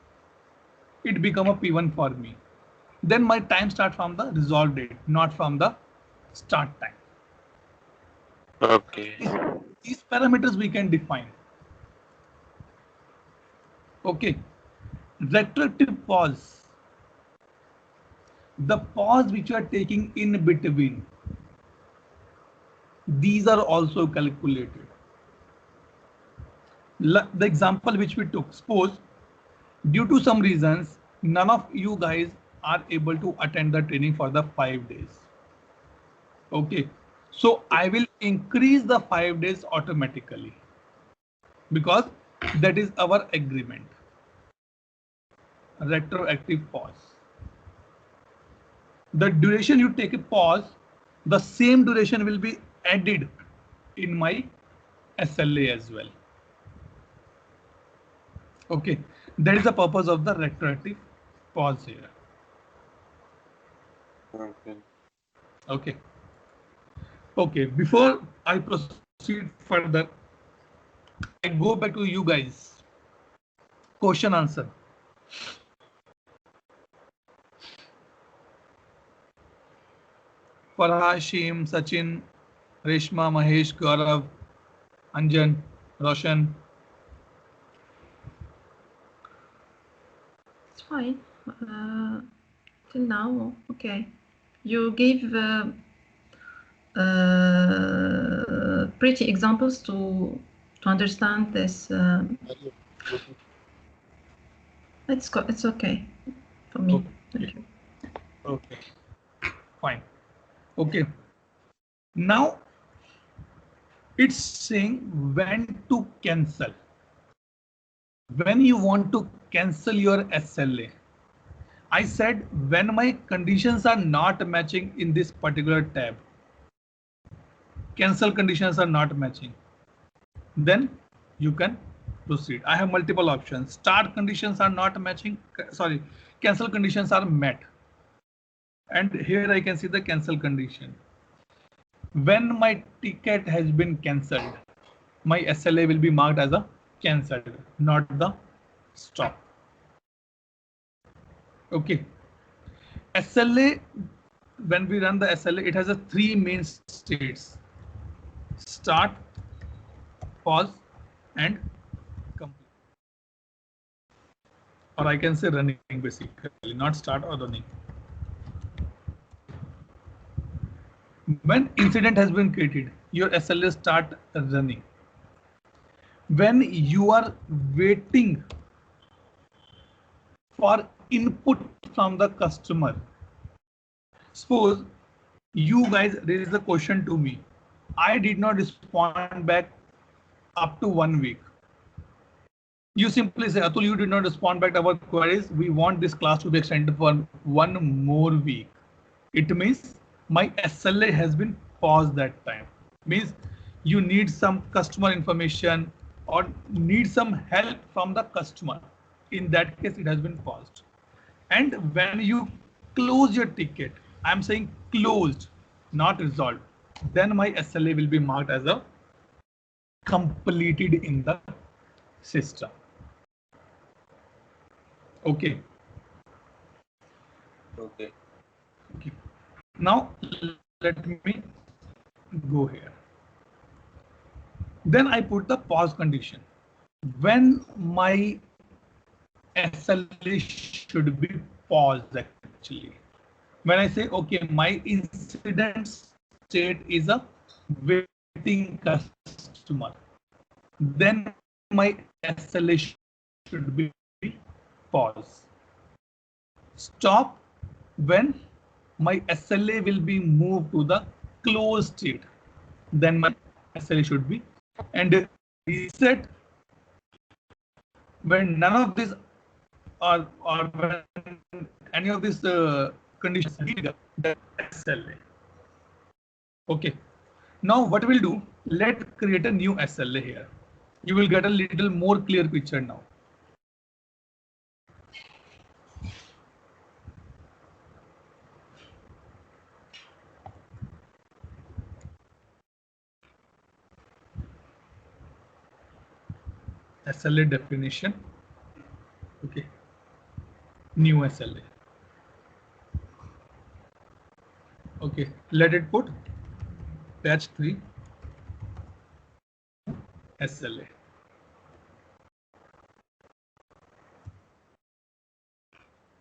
it become a P1 for me. Then my time start from the resolve date, not from the start time. Okay. These parameters we can define. Okay. Retroactive pause. The pause which you are taking in between. These are also calculated. The example which we took, suppose due to some reasons, none of you guys are able to attend the training for the 5 days. Okay. So I will increase the 5 days automatically because that is our agreement. Retroactive pause. The duration you take a pause, the same duration will be added in my SLA as well. Okay, that is the purpose of the retroactive pause here. Okay. Okay. Okay, before I proceed further, I go back to you guys. Question answer. Farha, Sheem, Sachin, Reshma, Mahesh, Gaurav, Anjan, Roshan. It's fine. Till now, okay. You gave pretty examples to understand this. It's okay for me. Okay. Thank you. Okay, fine. Okay, now it's saying when to cancel. When you want to cancel your SLA, I said when my conditions are not matching in this particular tab, cancel conditions are not matching, then you can proceed. I have multiple options. Start conditions are not matching, sorry, cancel conditions are met. And here I can see the cancel condition. When my ticket has been cancelled, my SLA will be marked as a cancelled, not the stop. Okay. SLA, when we run the SLA, it has a three main states: start, pause, and complete. Or I can say running, basically, not start or running. When incident has been created, your SLA start running. When you are waiting for input from the customer, suppose you guys raise the question to me, I did not respond back up to 1 week. You simply say, Atul, you did not respond back to our queries. We want this class to be extended for 1 more week. It means my SLA has been paused that time. Means you need some customer information or need some help from the customer. In that case, it has been paused. And when you close your ticket, I'm saying closed, not resolved, then my SLA will be marked as a completed in the system. Okay. Okay. Okay. Now let me go here. Then I put the pause condition. When my SLA should be paused actually. When I say, okay, my incident state is a waiting customer, then my SLA should be pause. Stop when my SLA will be moved to the closed state, then my SLA should be, and reset when none of these or when any of these conditions need the SLA. Okay. Now what we'll do, let's create a new SLA here. You will get a little more clear picture now. SLA definition. Okay. New SLA. Okay. Let it put batch 3 SLA.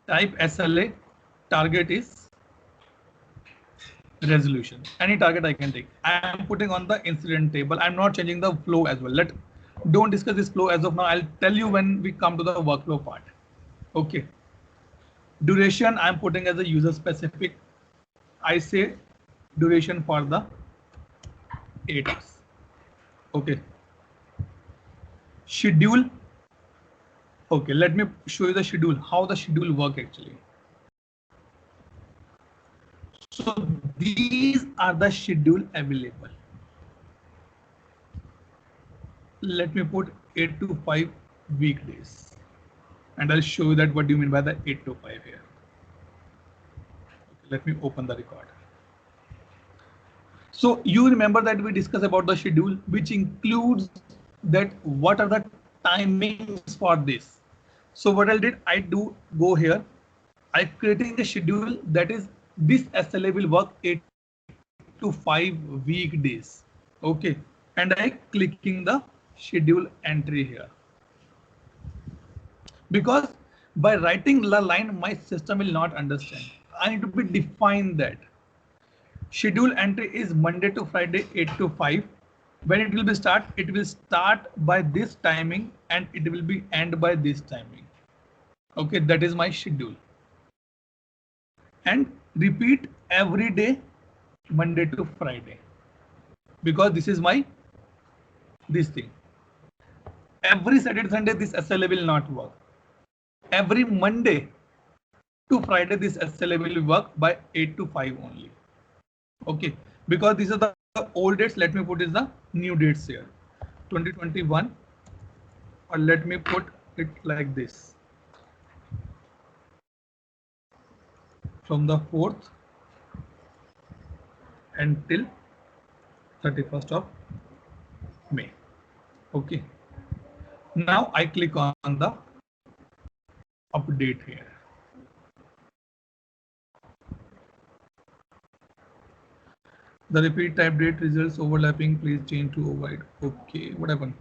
Type SLA. Target is resolution. Any target I can take. I am putting on the incident table. I'm not changing the flow as well. Don't discuss this flow as of now. I'll tell you when we come to the workflow part. Okay. Duration I'm putting as a user specific. I say duration for the 8 hours. Okay. Schedule. Okay, let me show you the schedule, how the schedule work actually. So these are the schedule available. Let me put 8 to 5 weekdays. and I'll show you that what do you mean by the 8 to 5 here. Okay, let me open the record. So you remember that we discussed about the schedule, which includes that what are the timings for this. So what I did, I do go here, I'm creating a schedule that is this SLA will work 8 to 5 weekdays. Okay, and I clicking the schedule entry here, because by writing the line my system will not understand. I need to be define that schedule entry is Monday to Friday 8 to 5. When it will be start, it will start by this timing and it will be end by this timing. Okay, that is my schedule, and repeat every day Monday to Friday, because this is my this thing. Every Saturday Sunday this SLA will not work. Every Monday to Friday this SLA will work by 8 to 5 only. Okay, because these are the old dates. Let me put is the new dates here, 2021, or let me put it like this, from the 4th until 31st of May. Okay, now I click on the update here. The repeat type date results overlapping, please change to avoid. Okay, what happened?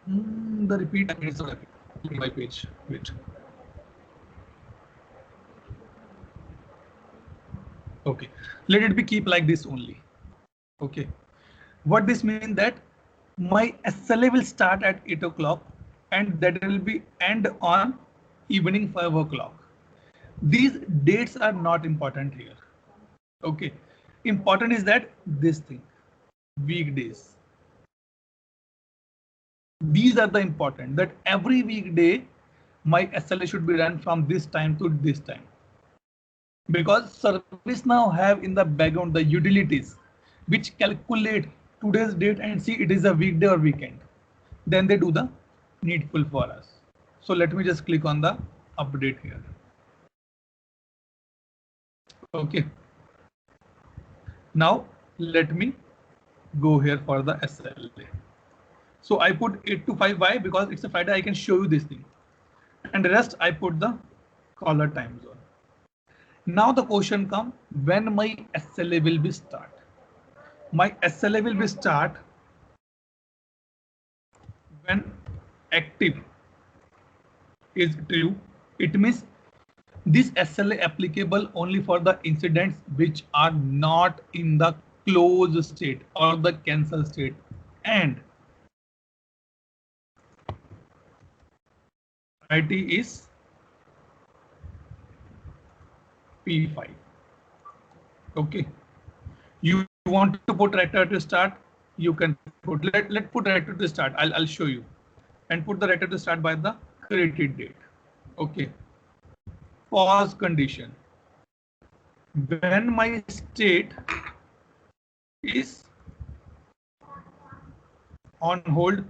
The repeat type is overlapping. My page, wait. Okay, let it be keep like this only. Okay, what this means that my SLA will start at 8 o'clock and that will be end on evening 5 o'clock. These dates are not important here. Okay, important is that this thing, weekdays. These are the important, that every weekday my SLA should be run from this time to this time, because ServiceNow have in the background the utilities which calculate today's date and see it is a weekday or weekend. Then they do the needful for us. So let me just click on the update here. Okay. Now let me go here for the SLA. So I put 8 to 5. Why? Because it's a Friday, I can show you this thing. And the rest I put the caller time zone. Now the question comes, when my SLA will be start. My SLA will be start when active is true. It means this SLA applicable only for the incidents which are not in the closed state or the cancel state, and IT is P5. Okay, you want to put reactor to start, you can put let put reactor to start. I'll show you, and put the reactor to start by the created date. Okay, pause condition. When my state is on hold,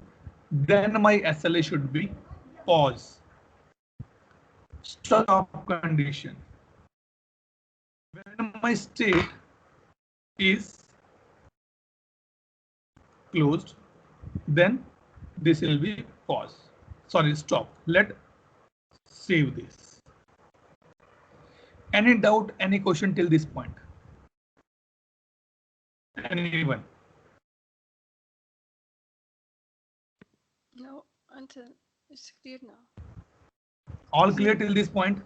then my SLA should be pause. Stop condition. When my state is closed, then this will be pause. Sorry, stop. Let save this. Any doubt, any question till this point? Anyone? No, until it's clear now. All clear till this point?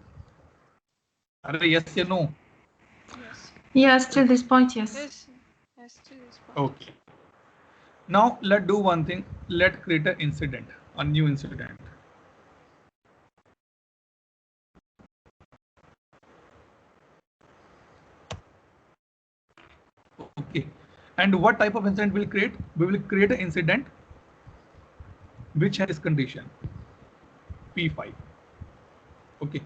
Yes or no? Yes. Yes, till this point, yes. Yes. Yes, till this point. Okay. Now let's do one thing. Let's create an incident, a new incident. Okay. And what type of incident we'll create? We will create an incident which has condition P5. Okay.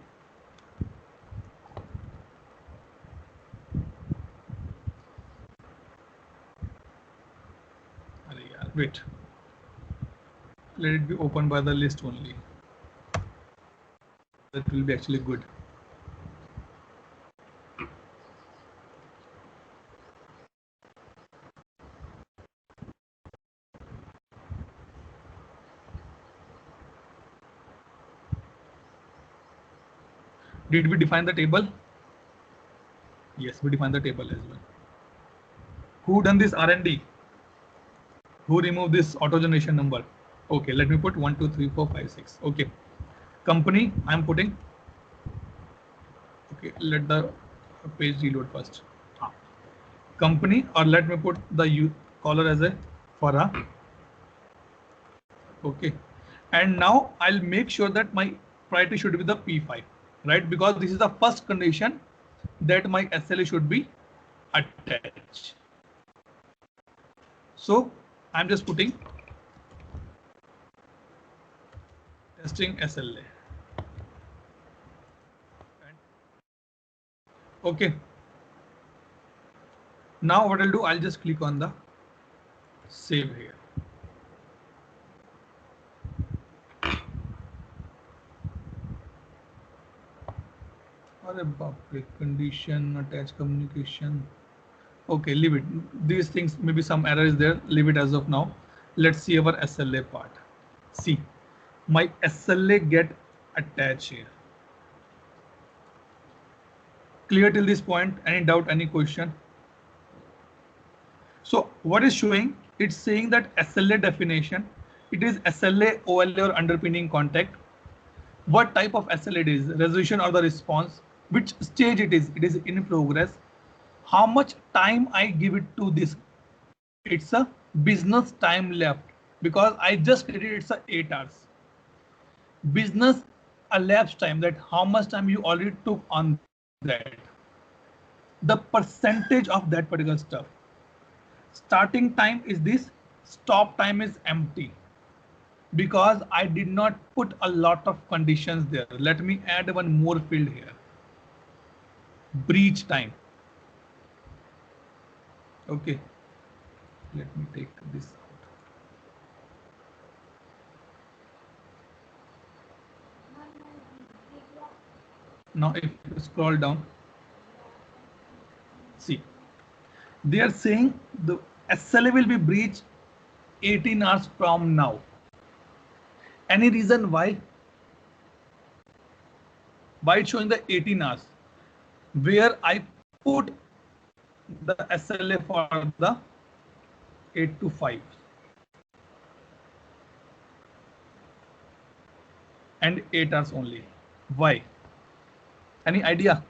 Wait. Let it be opened by the list only. That will be actually good. Did we define the table? Yes, we define the table as well. Who done this R&D? Who removed this auto generation number? Okay, let me put 1, 2, 3, 4, 5, 6. Okay. Company, I'm putting. Okay, let the page reload first. Company, or let me put the caller as a Farah. Okay. And now I'll make sure that my priority should be the P5, right? Because this is the first condition that my SLA should be attached. So I'm just putting testing SLA. Okay. Now what I'll do, I'll just click on the save here. Condition, attach communication. Okay, leave it. These things, maybe some error is there. Leave it as of now. Let's see our SLA part. See, my SLA get attached here. Clear till this point? Any doubt, any question? So what is showing? It's saying that SLA definition, it is SLA, OLA or underpinning contact. What type of SLA it is? Resolution or the response? Which stage it is? It is in progress. How much time I give it to this? It's a business time left, because I just created it's a 8 hours. Business elapsed time, that how much time you already took on that. The percentage of that particular stuff. Starting time is this, stop time is empty, because I did not put a lot of conditions there. Let me add one more field here. Breach time. Okay, let me take this out. Now if you scroll down, see, they are saying the SLA will be breached 18 hours from now. Any reason why? Why it's showing the 18 hours? Where I put the SLA for the 8 to 5 and 8 hours only. Why? Any idea?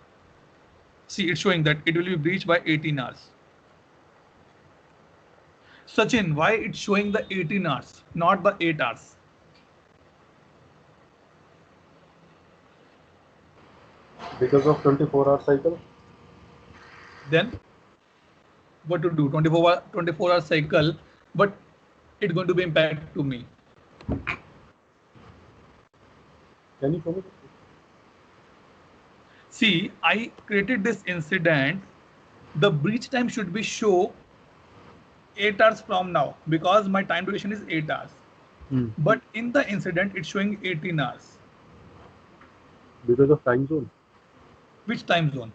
See, it's showing that it will be breached by 18 hours. Sachin, why it's showing the 18 hours, not the 8 hours? Because of 24-hour cycle. Then what to do? 24-hour cycle, but it's going to be impact to me. Can you show me? See, I created this incident. The breach time should be show 8 hours from now, because my time duration is 8 hours. But in the incident, it's showing 18 hours. Because of time zone. Which time zone?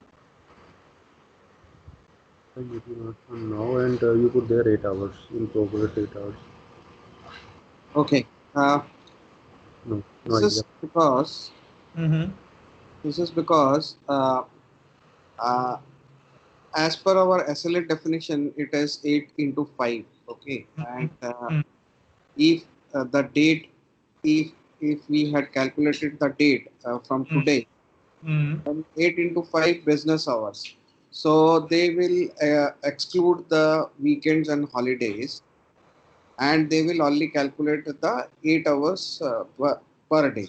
18 hours from now, and you put there 8 hours in progress, 8 hours. Okay. No this idea. is because. This is because as per our SLA definition, it is 8 into 5. Okay, and if the date, if we had calculated the date from today, then 8 into 5 business hours. So they will exclude the weekends and holidays, and they will only calculate the 8 hours per day.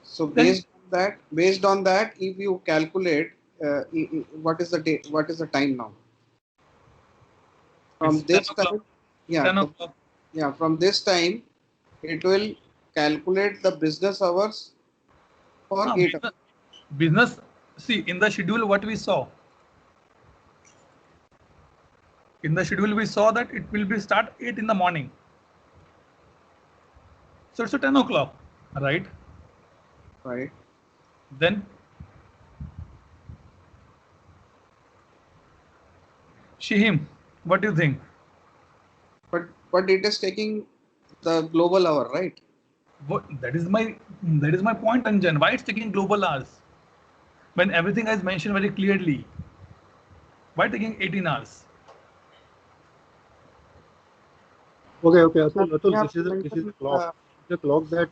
So based on that, if you calculate what is the day, what is the time now? From this time, from this time, it will calculate the business hours for 8 hours. Business. See, in the schedule, what we saw, In the schedule, we saw that it will be start 8 in the morning. So it's a 10 o'clock, right? Right. Then Shihim, what do you think? But it is taking the global hour, right? That is my point, Anjan. Why it's taking global hours when everything is mentioned very clearly? Why taking 18 hours? Okay, Atul, Yeah, this is a clock. It's a clock that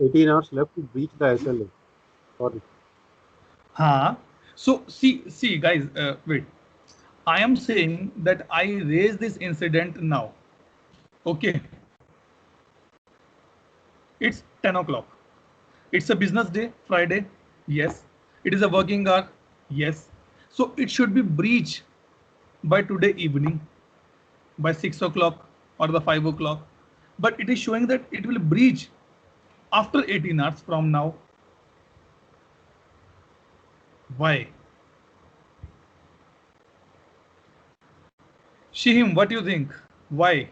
18 hours left to breach the SLA. Sorry. So see, guys, wait. I am saying that I raise this incident now. Okay. It's 10 o'clock. It's a business day, Friday. Yes. It is a working hour. Yes. So it should be breached by today evening, by 6 o'clock or the 5 o'clock. But it is showing that it will breach after 18 hours from now. Why? Shihim, what do you think? Why?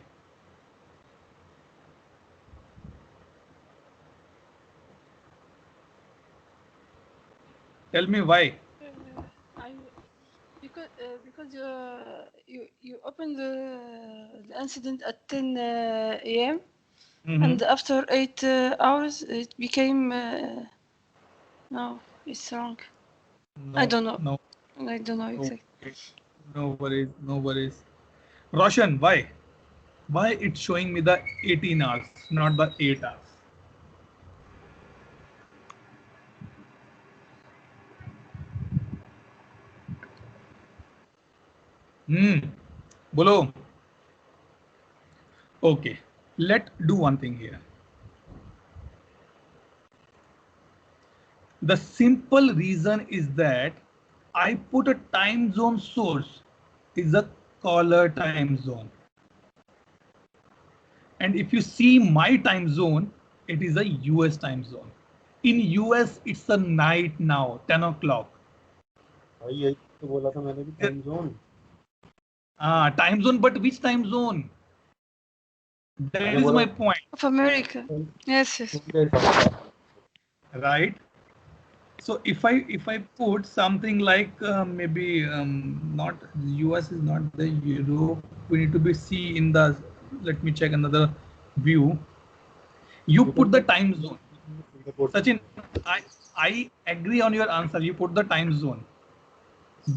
Tell me why. Because you opened the incident at 10 a.m. and after 8 hours it became no, it's wrong. No, I don't know. No. I don't know exactly. No worries. No worries. Roshan, why? Why it's showing me the 18 hours, not the 8 hours? Bolo. Okay, let's do one thing here. The simple reason is that I put a time zone source is a caller time zone. And if you see my time zone, it is a US time zone. In US, it's a night now, 10 o'clock. Time zone. Time zone, but which time zone? That is my point. Of America. Yes. Right. So if I put something like maybe not US is not the Europe, we need to be see in the, let me check another view. You put the time zone. Sachin, I agree on your answer. You put the time zone.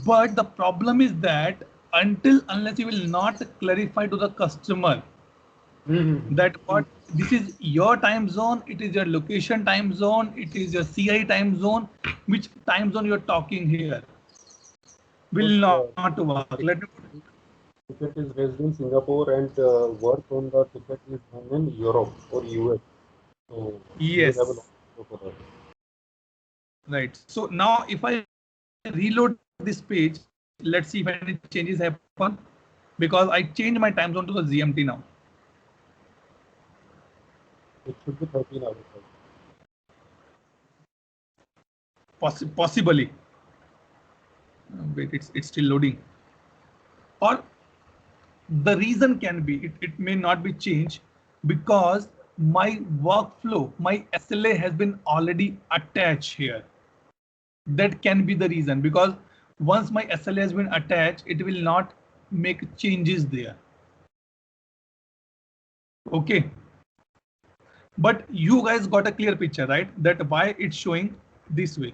But the problem is that unless you will not clarify to the customer that what this is your time zone, it is your location time zone, it is your CI time zone, which time zone you're talking here will not work. Let me put ticket is raised in Singapore and work on the ticket is done in Europe or US. So yes. Right. So now if I reload this page, let's see if any changes happen, because I changed my time zone to the GMT now. It should be 13 hours. Possibly. Wait, it's still loading. Or the reason can be it may not be changed because my workflow, my SLA has been already attached here. That can be the reason, because once my SLA has been attached, it will not make changes there. Okay. But you guys got a clear picture, right? That why it's showing this way.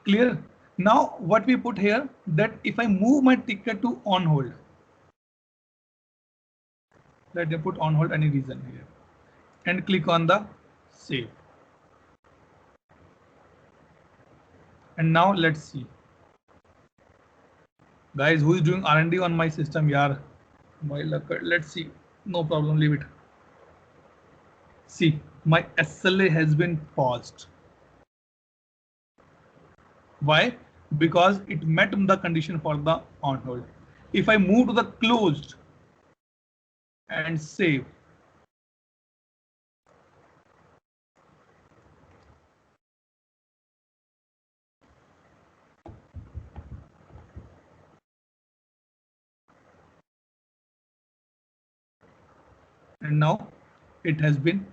Clear? Now what we put here, that if I move my ticket to on hold, let me put on hold any reason here and click on the save. And now let's see. Guys, who is doing R&D on my system? Yaar, let's see. No problem, leave it. See, my SLA has been paused. Why? Because it met the condition for the on hold. If I move to the closed and save, and now it has been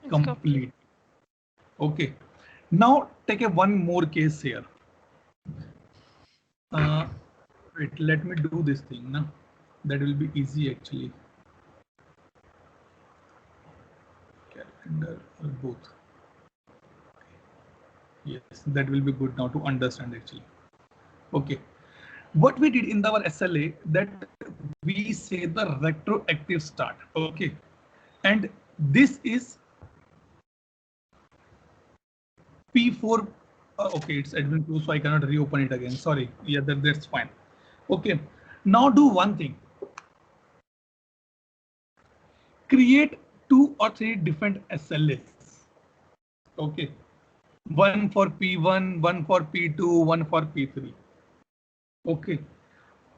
It's complete. Okay, now take a one more case here. Wait, let me do this thing now. That will be easy actually. Calendar or both. Yes, that will be good now to understand actually. Okay, what we did in our SLA, that we say the retroactive start. Okay, and this is P4. Okay, it's admin 2, so I cannot reopen it again. Sorry. Yeah, that's fine. Okay, now do one thing. Create 2 or 3 different SLAs. Okay, one for P1, one for P2, one for P3. Okay,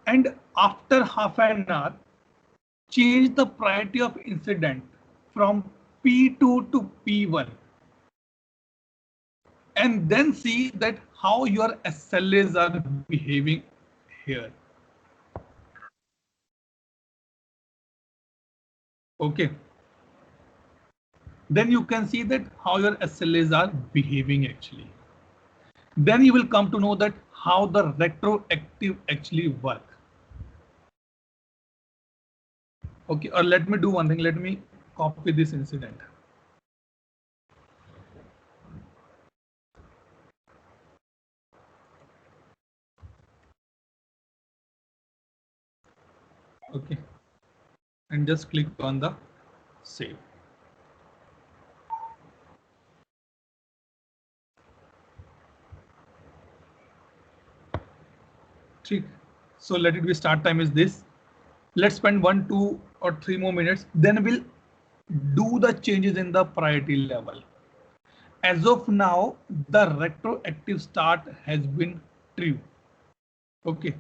and after half an hour, change the priority of incident from P2 to P1, and then see that how your SLAs are behaving here. Okay, then you can see that how your SLAs are behaving actually. Then you will come to know that how the retroactive actually work. Okay, or let me do one thing. Let me copy this incident. Okay, and just click on the save. So let it be, start time is this. Let's spend 1, 2 or 3 more minutes. Then we'll do the changes in the priority level. As of now, the retroactive start has been true. Okay.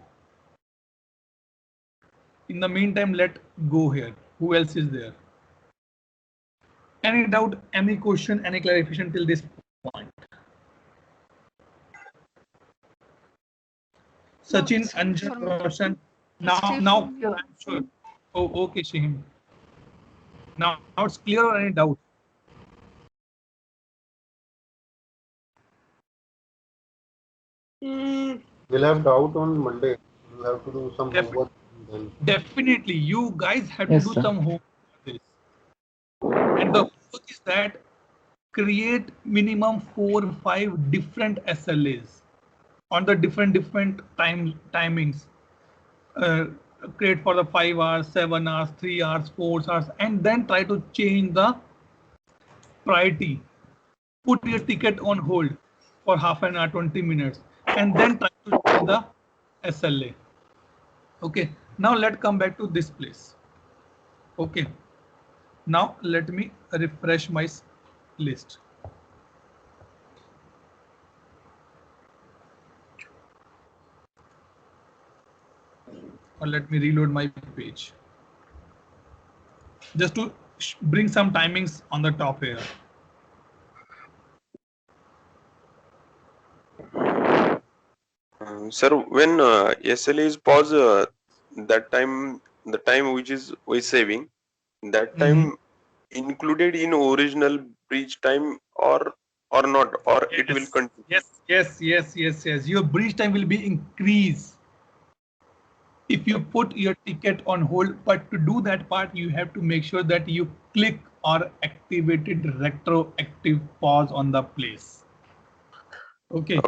In the meantime, let go here. Who else is there? Any doubt, any question, any clarification till this point? Sachin, Anjan, Roshan. Now clear, I'm sure. Oh, okay, Shaheen. Now it's clear, or any doubt? We'll have doubt on Monday. We'll have to do some homework. Definitely, you guys have to do some homework for this. And the homework is that create minimum 4 or 5 different SLAs on the different timings. Create for the 5 hours, 7 hours, 3 hours, 4 hours, and then try to change the priority. Put your ticket on hold for half an hour, 20 minutes, and then try to change the SLA. Okay, now let's come back to this place. Okay, now let me refresh my list. Or let me reload my page just to bring some timings on the top here. Sir, when SLA is pause, that time, the time which is we saving, that time included in original breach time or not, or it will continue? Yes. Your breach time will be increased if you put your ticket on hold. But to do that part, you have to make sure that you click or activated retroactive pause on the place. Okay.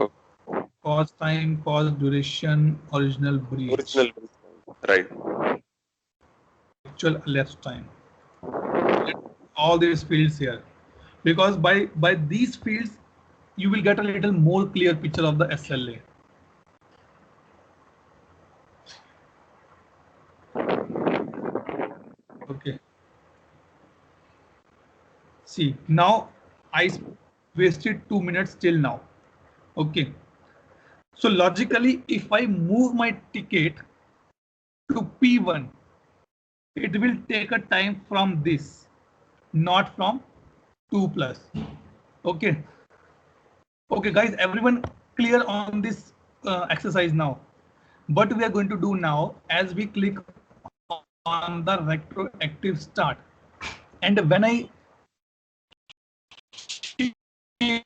Pause time, pause duration, original breach. Original breach time, right. Actual elapsed time. All these fields here, because by these fields you will get a little more clear picture of the SLA. Okay. See, now I wasted 2 minutes till now. Okay. So logically, if I move my ticket to P1, it will take a time from this, not from 2 plus. Okay. Okay, guys, everyone clear on this exercise now? What we are going to do now, as we click on the retroactive start, And when I change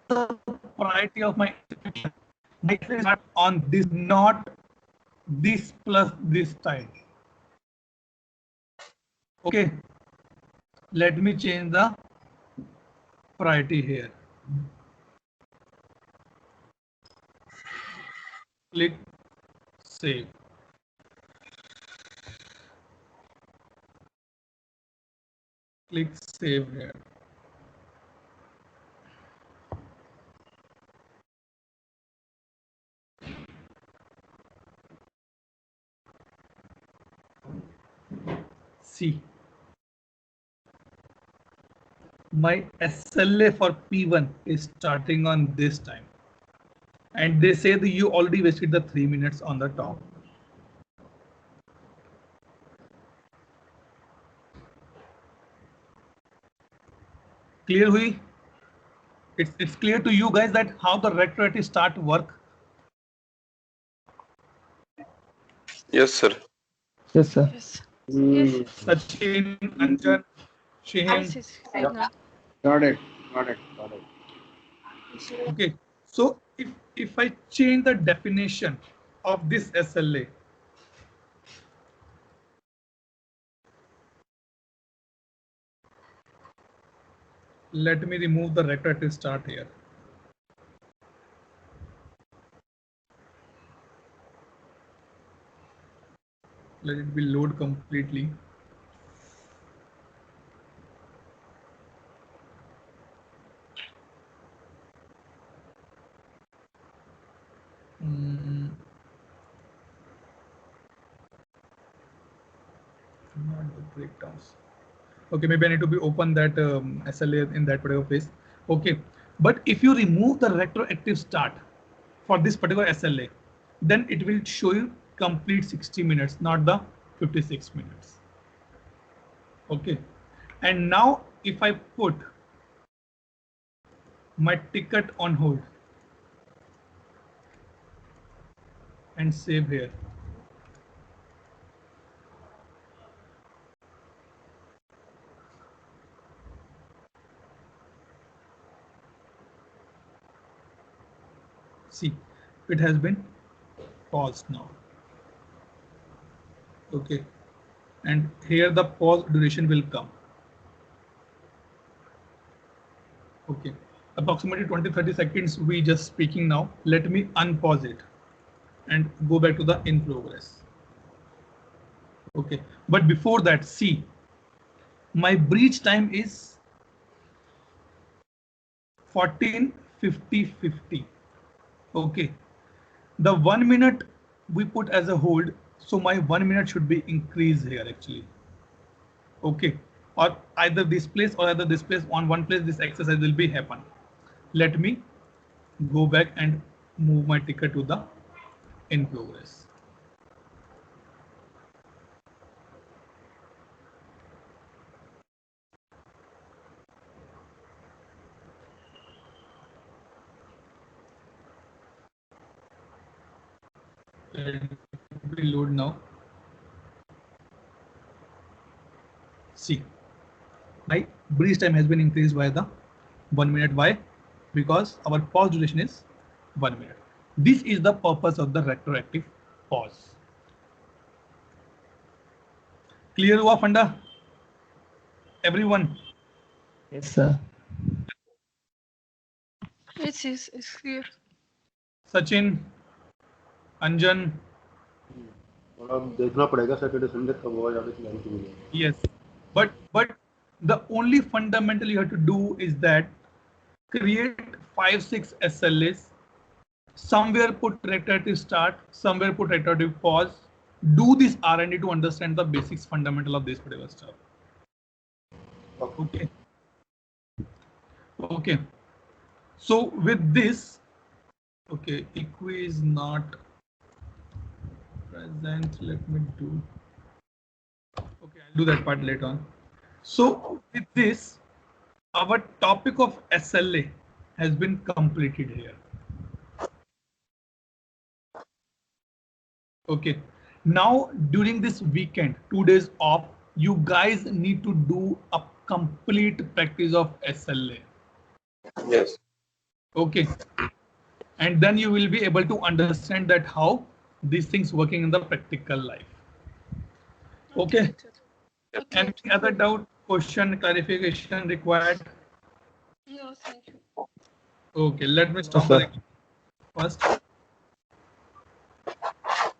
the priority of my execution, my execution start on this, not this plus this time. Okay, let me change the priority here. Click save. Click save here. See, my SLA for P1 is starting on this time. And they say that you already wasted the 3 minutes on the top. Clear hui? It's clear to you guys that how the retroactive start work? Yes, sir. Yes, sir. Yes. Sachin, Anjan, Shehin. Yes, yes, right now. Got it. Okay, so if I change the definition of this SLA, let me remove the retroactive start here. Let it be load completely. Not the breakdowns. Okay, maybe I need to be open that SLA in that particular place. Okay, but if you remove the retroactive start for this particular SLA, then it will show you complete 60 minutes, not the 56 minutes. Okay, and now if I put my ticket on hold and save here, see, it has been paused now. Okay, and here the pause duration will come. Okay, approximately 20-30 seconds we just speaking now. Let me unpause it and go back to the in progress. Okay, but before that, see, my breach time is 14:50:50. Okay, the 1 minute we put as a hold, so my 1 minute should be increased here actually. Okay, or either this place or either this place. On one place this exercise will be happen. Let me go back and move my ticket to the in progress. Let it load now. See, my breach time has been increased by the 1 minute. Why? Because our pause duration is 1 minute. This is the purpose of the retroactive pause. Clear hua funda? Everyone? Yes, sir. It's clear. Sachin, Anjan. थोड़ा देखना पड़ेगा Saturday Sunday कब होगा ज़्यादा clarity मिलेगी. Yes, but the only fundamental you have to do is that create 5-6 SLAs. Somewhere put retroactive start, somewhere put retroactive pause. Do this R&D to understand the basics fundamental of this particular stuff. Okay. Okay. So with this, okay, equi is not present. Let me do. Okay, I'll do that part later on. So with this, our topic of SLA has been completed here. Okay. Now during this weekend, 2 days off, you guys need to do a complete practice of SLA. Yes. Okay. And then you will be able to understand that how these things working in the practical life. Okay. Okay. Any other doubt, question, clarification required? No, thank you. Okay, let me stop sir. the recording first.